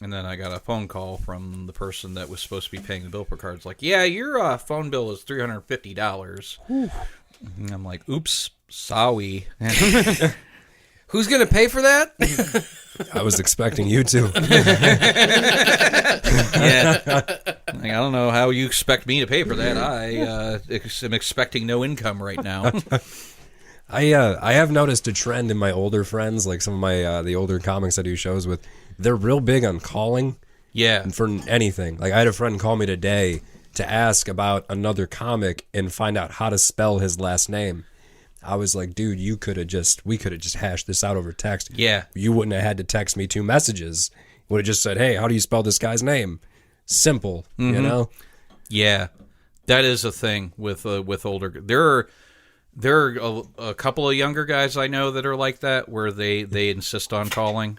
And then I got a phone call from the person that was supposed to be paying the bill per card. It's like, yeah, your phone bill is $350. And I'm like, oops, sorry. Who's going to pay for that? I was expecting you to. Yeah. Like, I don't know how you expect me to pay for that. I am expecting no income right now. I have noticed a trend in my older friends, like some of my the older comics I do shows with. They're real big on calling. Yeah. For anything. Like I had a friend call me today to ask about another comic and find out how to spell his last name. I was like, dude, we could have just hashed this out over text. Yeah. You wouldn't have had to text me 2 messages. Would have just said, hey, how do you spell this guy's name? Simple, you know? Yeah. That is a thing with older. There are a couple of younger guys I know that are like that, where they insist on calling.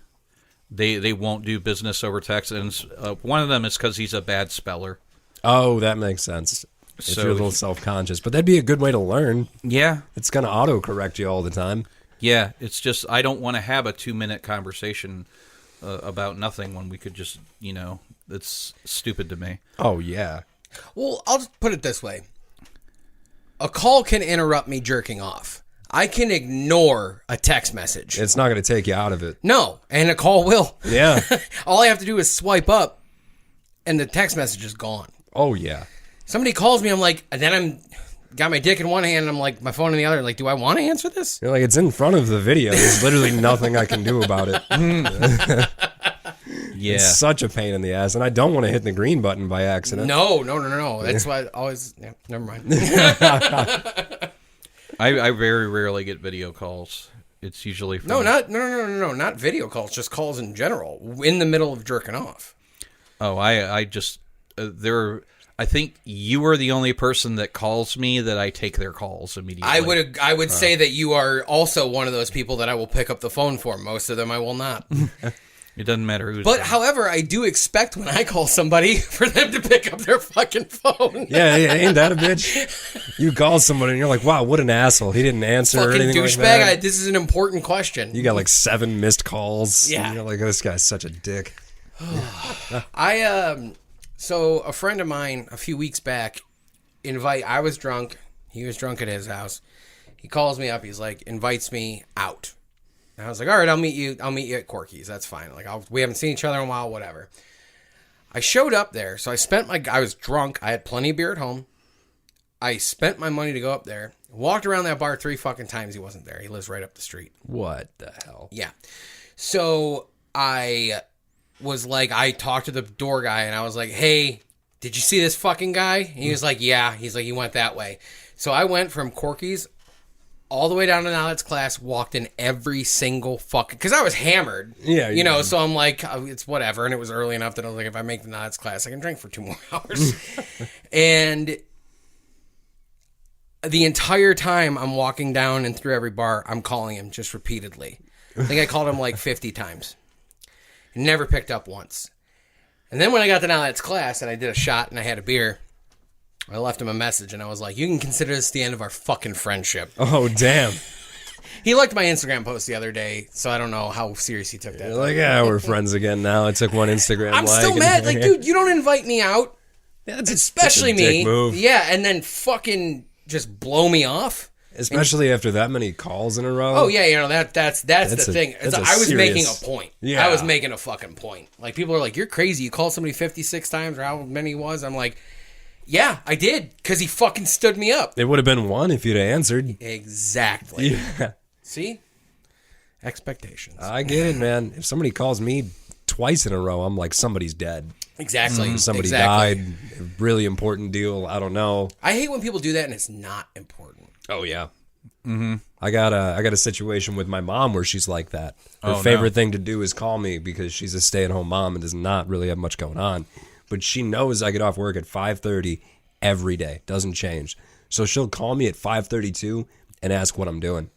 They won't do business over text, and one of them is because he's a bad speller. Oh, that makes sense. If you're a little self-conscious. But that'd be a good way to learn. Yeah. It's going to auto-correct you all the time. Yeah, it's just I don't want to have a 2-minute conversation about nothing when we could just, it's stupid to me. Oh, yeah. Well, I'll just put it this way. A call can interrupt me jerking off. I can ignore a text message. It's not going to take you out of it. No, and a call will. Yeah. All I have to do is swipe up, and the text message is gone. Oh, yeah. Somebody calls me, I'm like, and then I'm got my dick in one hand, and I'm like, my phone in the other. Like, do I want to answer this? You're like, it's in front of the video. There's literally nothing I can do about it. Yeah. It's such a pain in the ass, and I don't want to hit the green button by accident. No. That's why I always... Yeah, never mind. I very rarely get video calls. It's usually from... No, not video calls, just calls in general, in the middle of jerking off. Oh, I just... I think you are the only person that calls me that I take their calls immediately. I would say that you are also one of those people that I will pick up the phone for. Most of them I will not. It doesn't matter who's... But, however, I do expect when I call somebody for them to pick up their fucking phone. Yeah, ain't that a bitch? You call somebody and you're like, wow, what an asshole. He didn't answer or anything like that. Douchebag, this is an important question. You got like 7 missed calls. Yeah. And you're like, this guy's such a dick. So a friend of mine a few weeks back I was drunk. He was drunk at his house. He calls me up. He's like, invites me out. And I was like, all right, I'll meet you at Corky's. That's fine. Like, we haven't seen each other in a while, whatever. I showed up there. So I was drunk. I had plenty of beer at home. I spent my money to go up there. Walked around that bar 3 fucking times. He wasn't there. He lives right up the street. What the hell? Yeah. So I was like, I talked to the door guy and I was like, hey, did you see this fucking guy? And he was like, yeah. He's like, he went that way. So I went from Corky's all the way down to Knowledge class, walked in every single fucking... Because I was hammered. Yeah. So I'm like, it's whatever. And it was early enough that I was like, if I make the Knowledge class, I can drink for 2 more hours. And the entire time I'm walking down and through every bar, I'm calling him just repeatedly. I think I called him like 50 times. Never picked up once. And then when I got to Knowledge class and I did a shot and I had a beer... I left him a message, and I was like, you can consider this the end of our fucking friendship. Oh, damn. He liked my Instagram post the other day, so I don't know how serious he took that. You're like, yeah, we're friends again now. I took one Instagram I'm still mad. Like, dude, you don't invite me out. Yeah, especially it's a dick me. move. Yeah, and then fucking just blow me off. Especially after that many calls in a row. Oh yeah, that's the thing. I was making a point. Yeah. I was making a fucking point. Like people are like, "You're crazy. You called somebody 56 times or how many it was." I'm like, "Yeah, I did because he fucking stood me up." It would have been one if you'd have answered. Exactly. Yeah. See, expectations. I get it, man. If somebody calls me twice in a row, I'm like, somebody's dead. Exactly. Somebody exactly. died. Really important deal. I don't know. I hate when people do that and it's not important. Oh yeah. Mm-hmm. I got a situation with my mom where she's like that. Her Oh, favorite no. thing to do is call me because she's a stay-at-home mom and does not really have much going on. But she knows I get off work at 5:30 every day. Doesn't change. So she'll call me at 5:32 and ask what I'm doing.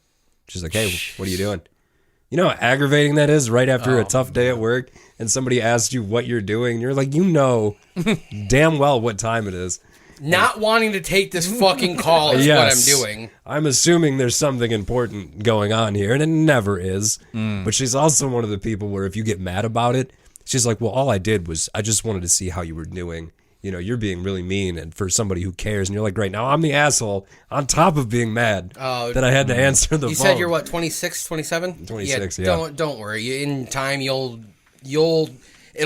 She's like, "Hey, what are you doing?" You know how aggravating that is right after a tough day at work and somebody asks you what you're doing. And you're like, you know damn well what time it is. Not wanting to take this fucking call is what I'm doing. I'm assuming there's something important going on here, and it never is. But she's also one of the people where if you get mad about it, she's like, well, all I did was I just wanted to see how you were doing. You know, you're being really mean and for somebody who cares. And you're like, right now, I'm the asshole on top of being mad that I had to answer the phone. You said you're what, 26, 27? 26, yeah. Don't worry. In time, it'll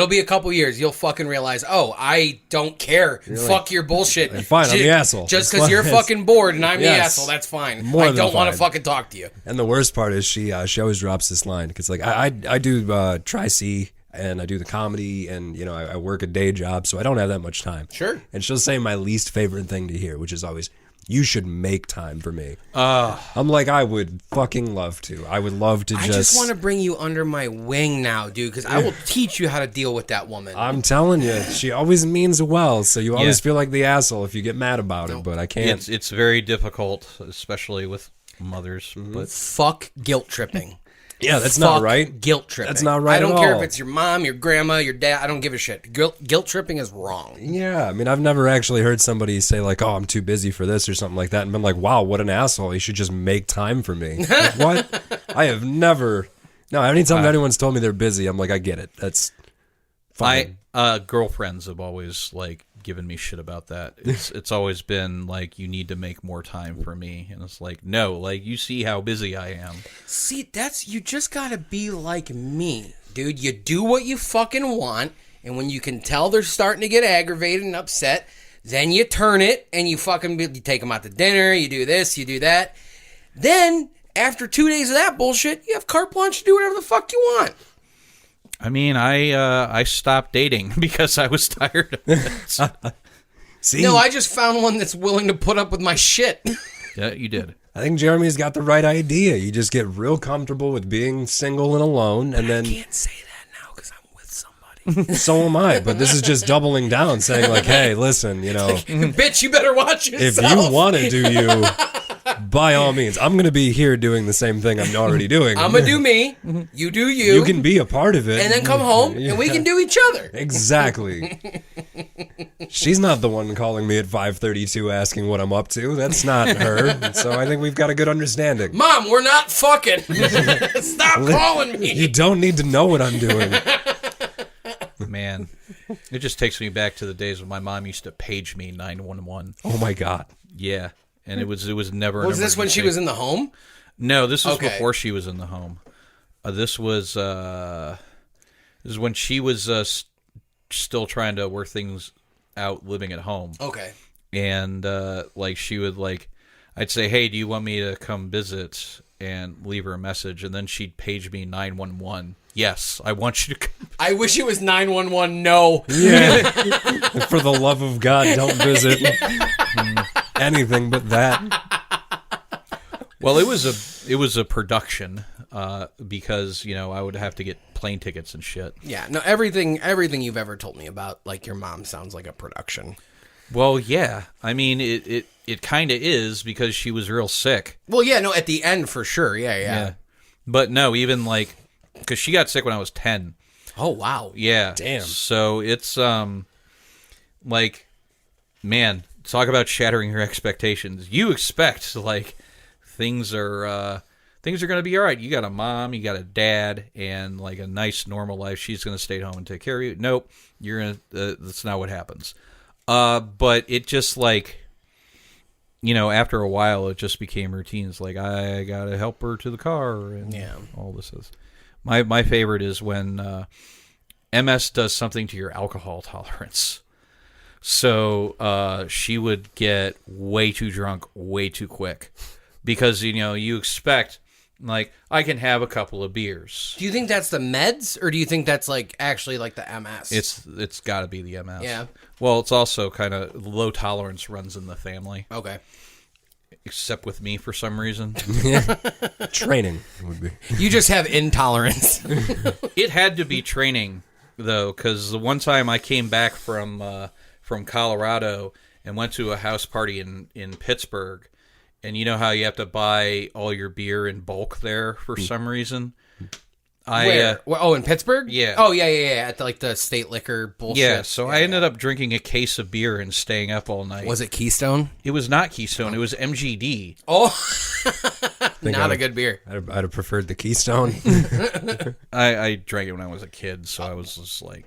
be a couple years. You'll fucking realize, oh, I don't care. Fuck your bullshit. Fine, I'm the asshole. Just That's because you're fine. fucking bored and I'm Yes. the asshole, that's fine. More I than don't want to fine. fucking talk to you. And the worst part is she always drops this line because like I do Tri-C and I do the comedy and you know I work a day job so I don't have that much time. Sure. And she'll say my least favorite thing to hear, which is always, "You should make time for me." I'm like, I would fucking love to. I would love to I just want to bring you under my wing now, dude, because I will teach you how to deal with that woman. I'm telling you, she always means well, so you always Yeah. feel like the asshole if you get mad about it, but I can't. It's very difficult, especially with mothers. But Fuck guilt tripping. Yeah, that's Fuck not right. Guilt tripping. That's not right I don't at care all. if it's your mom, your grandma, your dad. I don't give a shit. Guilt tripping is wrong. Yeah, I mean, I've never actually heard somebody say like, "Oh, I'm too busy for this" or something like that, and been like, "Wow, what an asshole! He should just make time for me." Like, what? I have never. No, anytime anyone's told me they're busy, I'm like, I get it. That's fine. Girlfriends have always like given me shit about that. It's always been like, you need to make more time for me, and it's like, no, like you see how busy I am. See, you just gotta be like me, dude. You do what you fucking want, and when you can tell they're starting to get aggravated and upset, then you turn it and you take them out to dinner, you do this, you do that. Then, after 2 days of that bullshit, you have carte blanche to do whatever the fuck you want. I mean, I stopped dating because I was tired of it. See, No, I just found one that's willing to put up with my shit. Yeah, you did. I think Jeremy's got the right idea. You just get real comfortable with being single and alone, and then Can't say that now because I'm with somebody. so am I. But this is just doubling down, saying like, "Hey, listen, you know, Bitch, you better watch if yourself. you want to do you, by all means, I'm going to be here doing the same thing I'm already doing. I'm gonna do me, you do you. You can be a part of it, and then come home and we can do each other. Exactly. She's not the one calling me at 5:32 asking what I'm up to. That's not her. So I think we've got a good understanding. Mom, we're not fucking. Stop calling me. You don't need to know what I'm doing. Man, it just takes me back to the days when my mom used to page me 911. Oh my God. Yeah, and it was never. An Was this when she emergency. was in the home? No, this was Okay. before she was in the home. This was when she was still trying to work things out, living at home. Okay. And like she would like, I'd say, "Hey, do you want me to come visit?" and leave her a message, and then she'd page me 911. Yes, I want you to come. I wish it was 911. No. Yeah. For the love of God, don't visit. Anything but that. Well, it was a production because I would have to get plane tickets and shit. Yeah. No. Everything you've ever told me about, like your mom, sounds like a production. Well, yeah. I mean, it kind of is because she was real sick. Well, yeah. No. At the end, for sure. Yeah. But no, even like, because she got sick when I was 10. Oh wow. Yeah. Damn. So it's like, man, talk about shattering your expectations. You expect like things are going to be all right. You got a mom, you got a dad, and like a nice normal life. She's going to stay home and take care of you. Nope, you're gonna. That's not what happens. But it just like, after a while, it just became routine. It's like, I got to help her to the car, and all this is. My favorite is when MS does something to your alcohol tolerance. So she would get way too drunk way too quick because, you expect, like, I can have a couple of beers. Do you think that's the meds, or do you think that's actually the MS? It's got to be the MS. Yeah. Well, it's also kind of low tolerance runs in the family. Okay. Except with me for some reason. Training would be. You just have intolerance. It had to be training, though, because the one time I came back from Colorado and went to a house party in Pittsburgh, and you know how you have to buy all your beer in bulk there for some reason? Where? In Pittsburgh? Yeah. Oh, yeah. At the state liquor bullshit. Yeah, so I ended up drinking a case of beer and staying up all night. Was it Keystone? It was not Keystone. It was MGD. Oh, not a good beer. I'd have preferred the Keystone. I drank it when I was a kid, so I was just like...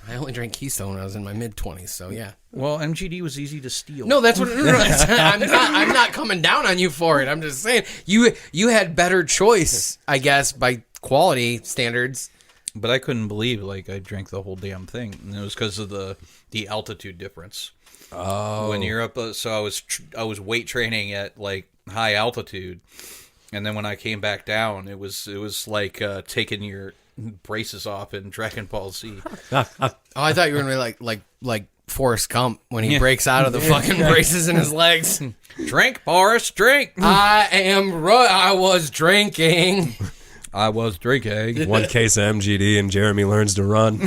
I only drank Keystone when I was in my mid-20s, so yeah. Well, MGD was easy to steal. No, that's what... I'm not coming down on you for it. I'm just saying, you had better choice, I guess, by quality standards. But I couldn't believe, I drank the whole damn thing. And it was because of the altitude difference. Oh. When you're up... So I was weight training at, high altitude. And then when I came back down, it was like taking your braces off in Dragon Ball Z. Oh, I thought you were going to be like Forrest Gump when he breaks out of the fucking braces in his legs. Drink, Boris, drink! I was drinking. I was drinking. One case of MGD and Jeremy learns to run.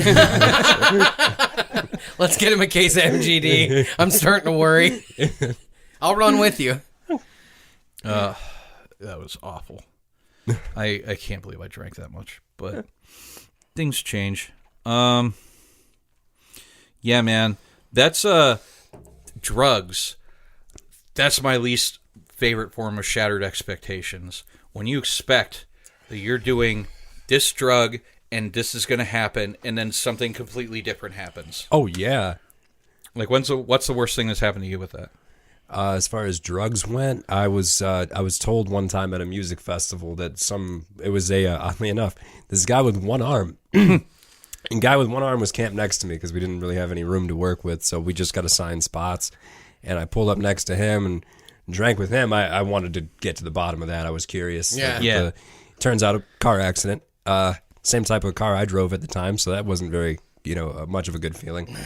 Let's get him a case of MGD. I'm starting to worry. I'll run with you. That was awful. I can't believe I drank that much, but things change. Yeah, man. That's drugs. That's my least favorite form of shattered expectations. When you expect that you're doing this drug and this is going to happen, and then something completely different happens. Oh, yeah. What's the worst thing that's happened to you with that? As far as drugs went, I was told one time at a music festival that it was oddly enough, this guy with one arm, and guy with one arm was camped next to me because we didn't really have any room to work with, so we just got assigned spots, and I pulled up next to him and drank with him. I wanted to get to the bottom of that. I was curious. Yeah. Turns out a car accident. Same type of car I drove at the time, so that wasn't very much of a good feeling.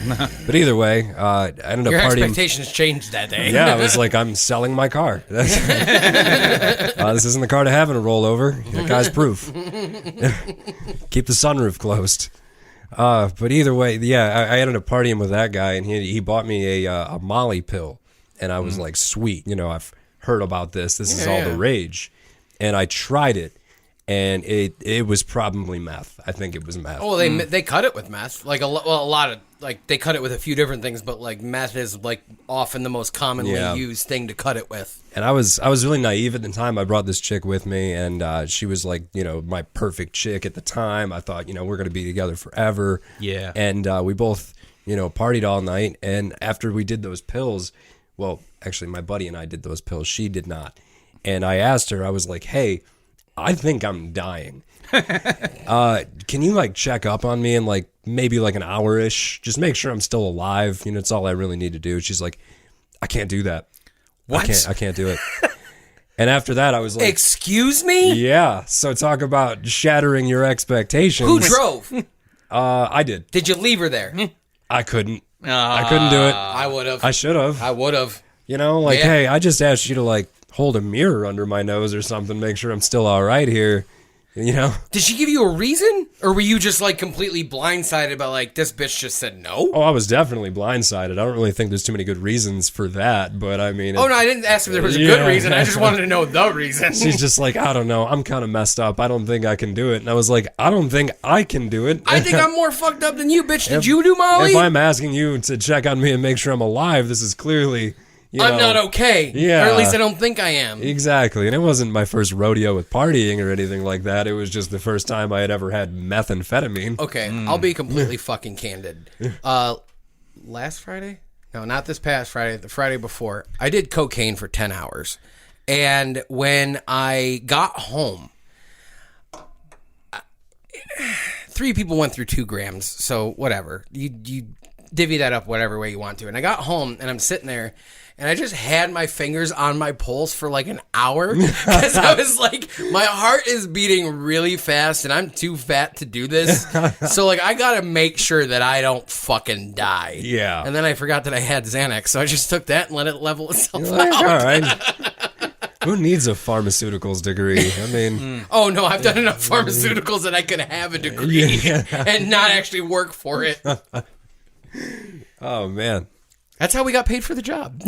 But either way, I ended up Your partying. expectations changed that day. Yeah, I was like, I'm selling my car. This isn't the car to have in a rollover. That guy's proof. Keep the sunroof closed. But either way, yeah, I ended up partying with that guy, and he bought me a Molly pill, and I was like, sweet, I've heard about this. This is all the rage, and I tried it. And it was probably meth. I think it was meth. Oh, they cut it with meth. A lot of they cut it with a few different things, but meth is often the most commonly used thing to cut it with. And I was really naive at the time. I brought this chick with me, and she was my perfect chick at the time. I thought we're gonna be together forever. Yeah. And we both partied all night. And after we did those pills, well, actually my buddy and I did those pills. She did not. And I asked her. I was like, hey, I think I'm dying. Can you check up on me in maybe an hour-ish? Just make sure I'm still alive. It's all I really need to do. She's like, I can't do that. What? I can't do it. And after that, I was like, excuse me? Yeah. So talk about shattering your expectations. Who drove? I did. Did you leave her there? I couldn't. I couldn't do it. I would have. I should have. I would have. Hey, I just asked you to hold a mirror under my nose or something, make sure I'm still all right here. Did she give you a reason, or were you just completely blindsided by this bitch just said no? Oh, I was definitely blindsided. I don't really think there's too many good reasons for that, but I mean. Oh no, I didn't ask if there was a good reason. I just wanted to know the reason. She's just I don't know. I'm kind of messed up. I don't think I can do it. And I was like, I don't think I can do it. I think I'm more fucked up than you, bitch. Did you do Molly? If I'm asking you to check on me and make sure I'm alive, this is clearly. I'm not okay. Yeah. Or at least I don't think I am. Exactly. And it wasn't my first rodeo with partying or anything like that. It was just the first time I had ever had methamphetamine. Okay, I'll be completely fucking candid. Last Friday? No, not this past Friday. The Friday before, I did cocaine for 10 hours, and when I got home, 3 people went through 2 grams. So whatever, you divvy that up whatever way you want to. And I got home, and I'm sitting there. And I just had my fingers on my pulse for like an hour because I was like, my heart is beating really fast and I'm too fat to do this. So like, I got to make sure that I don't fucking die. Yeah. And then I forgot that I had Xanax. So I just took that and let it level itself You're like, out. all right. Who needs a pharmaceuticals degree? I mean, Oh no, I've done enough pharmaceuticals that I could have a degree and not actually work for it. oh man. That's how we got paid for the job.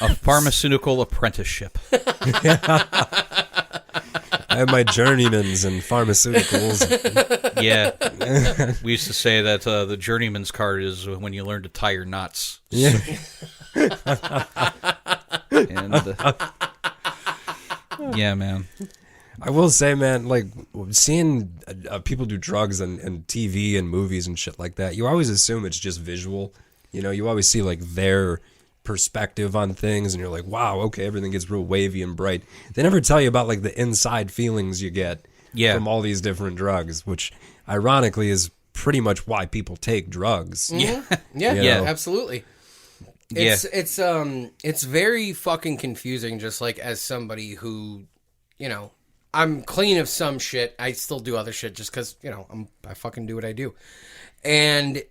A pharmaceutical apprenticeship. I have my journeymans in pharmaceuticals. Yeah. We used to say that the journeyman's card is when you learn to tie your knots. Yeah. And, yeah, man. I will say, man, like seeing people do drugs and TV and movies and shit like that, you always assume it's just visual. You know, you always see like their perspective on things and you're like, wow, okay, everything gets real wavy and bright. They never tell you about like the inside feelings you get from all these different drugs, which ironically is pretty much why people take drugs. Yeah, absolutely. It's very fucking confusing, just like as somebody who, you know, I'm clean of some shit. I still do other shit just because, you know, I fucking do what I do. And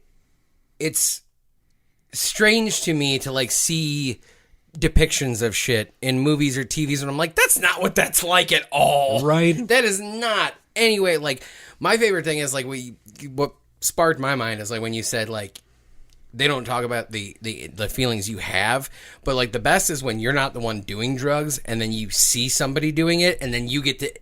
it's strange to me to like see depictions of shit in movies or TVs and I'm like, that's not what that's like at all. Right. That is not anyway. Like my favorite thing is like what sparked my mind is like when you said like they don't talk about the feelings you have, but like the best is when you're not the one doing drugs and then you see somebody doing it and then you get to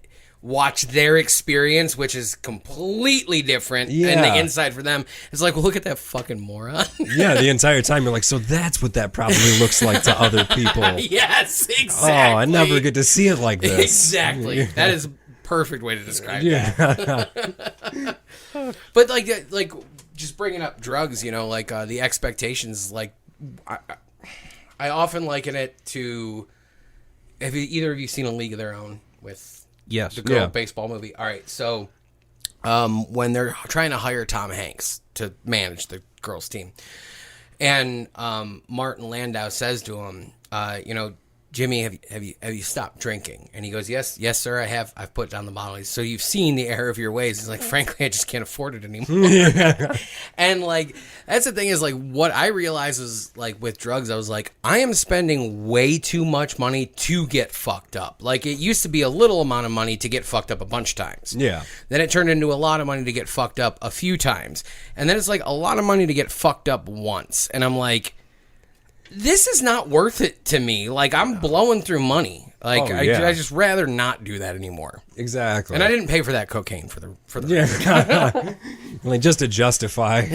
watch their experience, which is completely different. Yeah. And the inside for them is like, well, look at that fucking moron. Yeah, the entire time you're like, so that's what that probably looks like to other people. Yes, exactly. Oh, I never get to see it like this. Exactly. That is a perfect way to describe Yeah. that. But like just bringing up drugs, you know, like the expectations, like I often liken it to, have either of you seen A League of Their Own with Yes. the girl Yeah. baseball movie? All right, so when they're trying to hire Tom Hanks to manage the girls' team, and Martin Landau says to him, you know, Jimmy, have you stopped drinking? And he goes, yes, sir, I have. I've put down the bottle. He says, so you've seen the error of your ways. He's like, frankly, I just can't afford it anymore. And like, that's the thing is like, what I realized is like with drugs, I was like, I am spending way too much money to get fucked up. Like it used to be a little amount of money to get fucked up a bunch of times. Yeah. Then it turned into a lot of money to get fucked up a few times. And then it's like a lot of money to get fucked up once. And I'm like, this is not worth it to me. Like, I'm blowing through money. Like, Oh, yeah. I just rather not do that anymore. Exactly. And I didn't pay for that cocaine for the Yeah. Like, just to justify.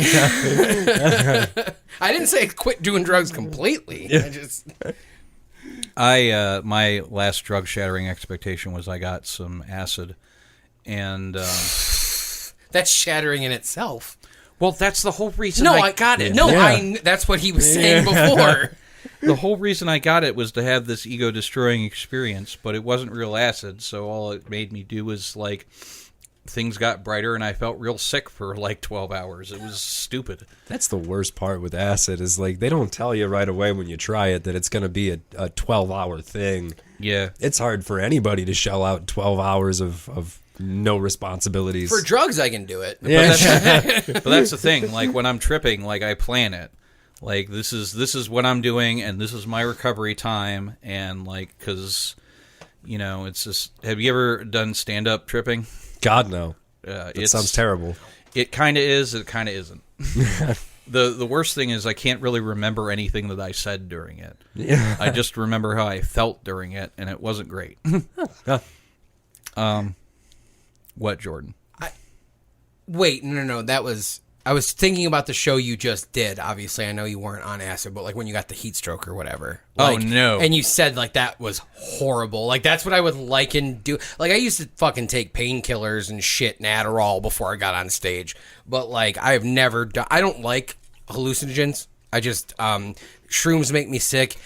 I didn't say quit doing drugs completely. My last drug shattering expectation was I got some acid, and That's shattering in itself. well, that's the whole reason. No, I got it. No, Yeah. that's what he was saying before. The whole reason I got it was to have this ego destroying experience, but it wasn't real acid. So all it made me do was like things got brighter, and I felt real sick for like 12 hours. It was stupid. That's the worst part with acid is like they don't tell you right away when you try it that it's going to be a 12-hour thing. Yeah, It's hard for anybody to shell out 12 hours of no responsibilities. For drugs, I can do it. Yeah. but that's the thing. Like when I'm tripping, like I plan it. Like this is what I'm doing, and this is my recovery time, and like because you know it's just. Have you ever done stand up tripping? God, no. It Sounds terrible. It kind of is. It kind of isn't. The worst thing is I can't really remember anything that I said during it. Yeah. I just remember how I felt during it, and it wasn't great. What, Jordan? Wait, no. I was thinking about the show you just did. Obviously, I know you weren't on acid, but like when you got the heat stroke or whatever. Like, no. And you said like that was horrible. Like that's what I would do. Like I used to fucking take painkillers and shit and Adderall before I got on stage. But like I have never done. I don't like hallucinogens. Shrooms make me sick.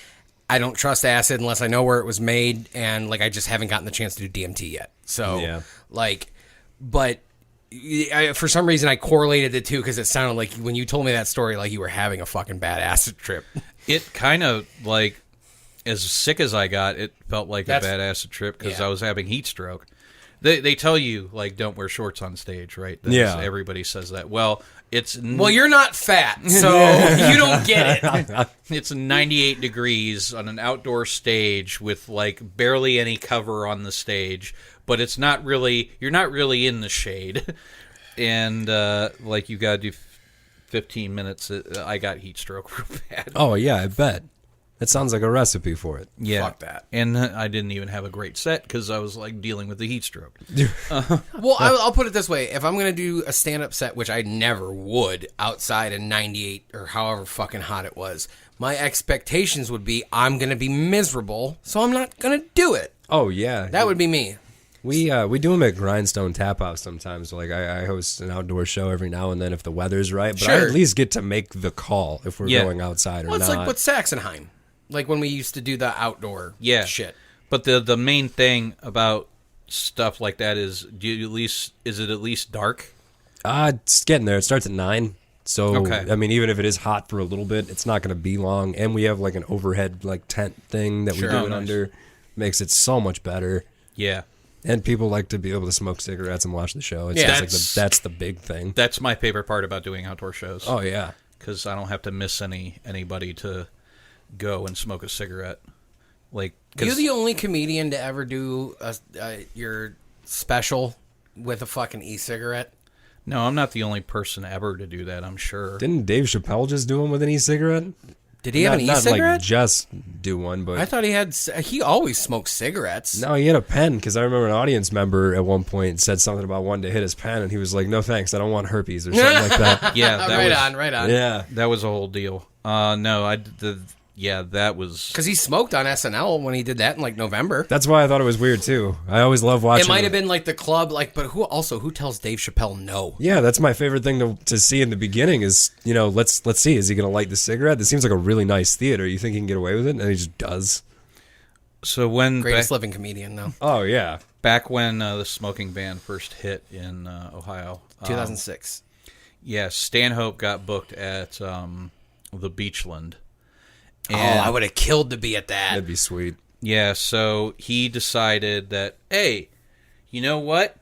I don't trust acid unless I know where it was made, and like I just haven't gotten the chance to do DMT yet. So but for some reason I correlated the two because it sounded like when you told me that story, like you were having a fucking bad acid trip. It kind of like, as sick as I got, it felt like a bad acid trip because I was having heat stroke. They tell you, like, don't wear shorts on stage, right? Everybody says that. Well, well, you're not fat, so you don't get it. It's 98 degrees on an outdoor stage with, like, barely any cover on the stage, but it's not really, you're not really in the shade. And, like, you got to do 15 minutes. I got heat stroke real bad. Oh, yeah, I bet. That sounds like a recipe for it. Yeah. Fuck that. And I didn't even have a great set because I was, like, dealing with the heat stroke. Well, I'll put it this way. If I'm going to do a stand-up set, which I never would outside of 98 or however fucking hot it was, my expectations would be I'm going to be miserable, so I'm not going to do it. Oh, yeah. That would be me. We do them at Grindstone Tap House sometimes. Like, I host an outdoor show every now and then if the weather's right. But I at least get to make the call if we're going outside or not. It's like with Saxonheim. Like when we used to do the outdoor shit. But the main thing about stuff like that is, is it at least dark? It's getting there. It starts at 9. So, okay. I mean, even if it is hot for a little bit, it's not going to be long. And we have like an overhead like tent thing that we do it under. Makes it so much better. Yeah. And people like to be able to smoke cigarettes and watch the show. It's just like that's the big thing. That's my favorite part about doing outdoor shows. Oh, yeah. Because I don't have to miss anybody to go and smoke a cigarette. Like, you're the only comedian to ever do your special with a fucking e-cigarette. No, I'm not the only person ever to do that, I'm sure. Didn't Dave Chappelle just do one with an e-cigarette? Did he have an e-cigarette? Not like just do one, but I thought he always smoked cigarettes. No, he had a pen because I remember an audience member at one point said something about wanting to hit his pen, and he was like, "No thanks, I don't want herpes" or something like that. Yeah, that right on. Yeah, that was a whole deal. That was because he smoked on SNL when he did that in like November. That's why I thought it was weird too. I always love watching. It might have been like the club, like, but who tells Dave Chappelle no? Yeah, that's my favorite thing to see in the beginning is, let's see, is he going to light the cigarette? This seems like a really nice theater. You think he can get away with it? And he just does. So when greatest living comedian though. Oh yeah, back when the smoking ban first hit in Ohio, 2006. Stanhope got booked at the Beachland. And I would have killed to be at that. That'd be sweet. Yeah, so he decided that, hey, you know what?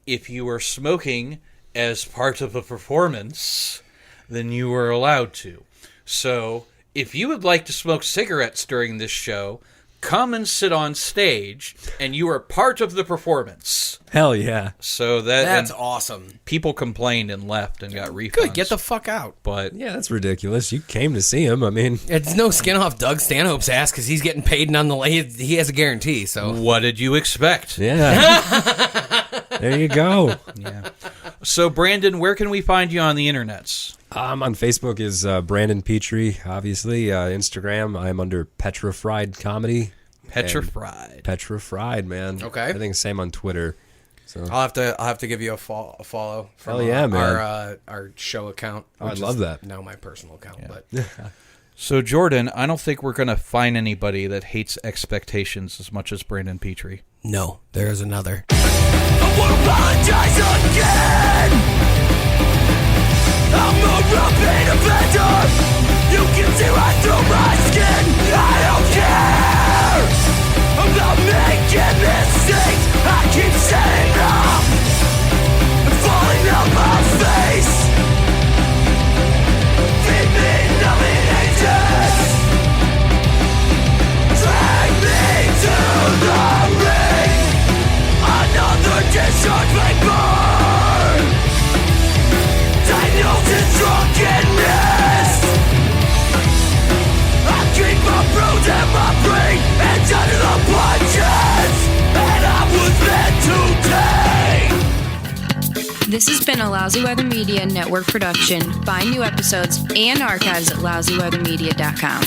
If you were smoking as part of a performance, then you were allowed to. So if you would like to smoke cigarettes during this show, come and sit on stage, and you are part of the performance. Hell yeah. So that's awesome. People complained and left and got refunds. Good, get the fuck out. But yeah, that's ridiculous. You came to see him. I mean, it's no skin off Doug Stanhope's ass because he's getting paid nonetheless. He has a guarantee. So what did you expect? Yeah. There you go. Yeah. So Brandon, where can we find you on the internets? On Facebook is Brandon Petri, obviously. Instagram, I'm under Petrified Comedy. Petrified, man. Okay. I think same on Twitter. So I'll have to give you a follow from our show account. Oh, I'd love that. No, my personal account, but. So Jordan, I don't think we're gonna find anybody that hates expectations as much as Brandon Petri. No, there is another. I won't apologize again. I'm a repeat offender. You can see right through my skin. I don't care about making mistakes. I keep setting up and falling on my face. Feed me numbing agents. Drag me to the ring. Another discharge may burn. Diagnosis drunkenness. I keep my bruise and my brain and under the punches. And I was meant to take. This has been a Lousy Weather Media Network production. Find new episodes and archives at lousyweathermedia.com.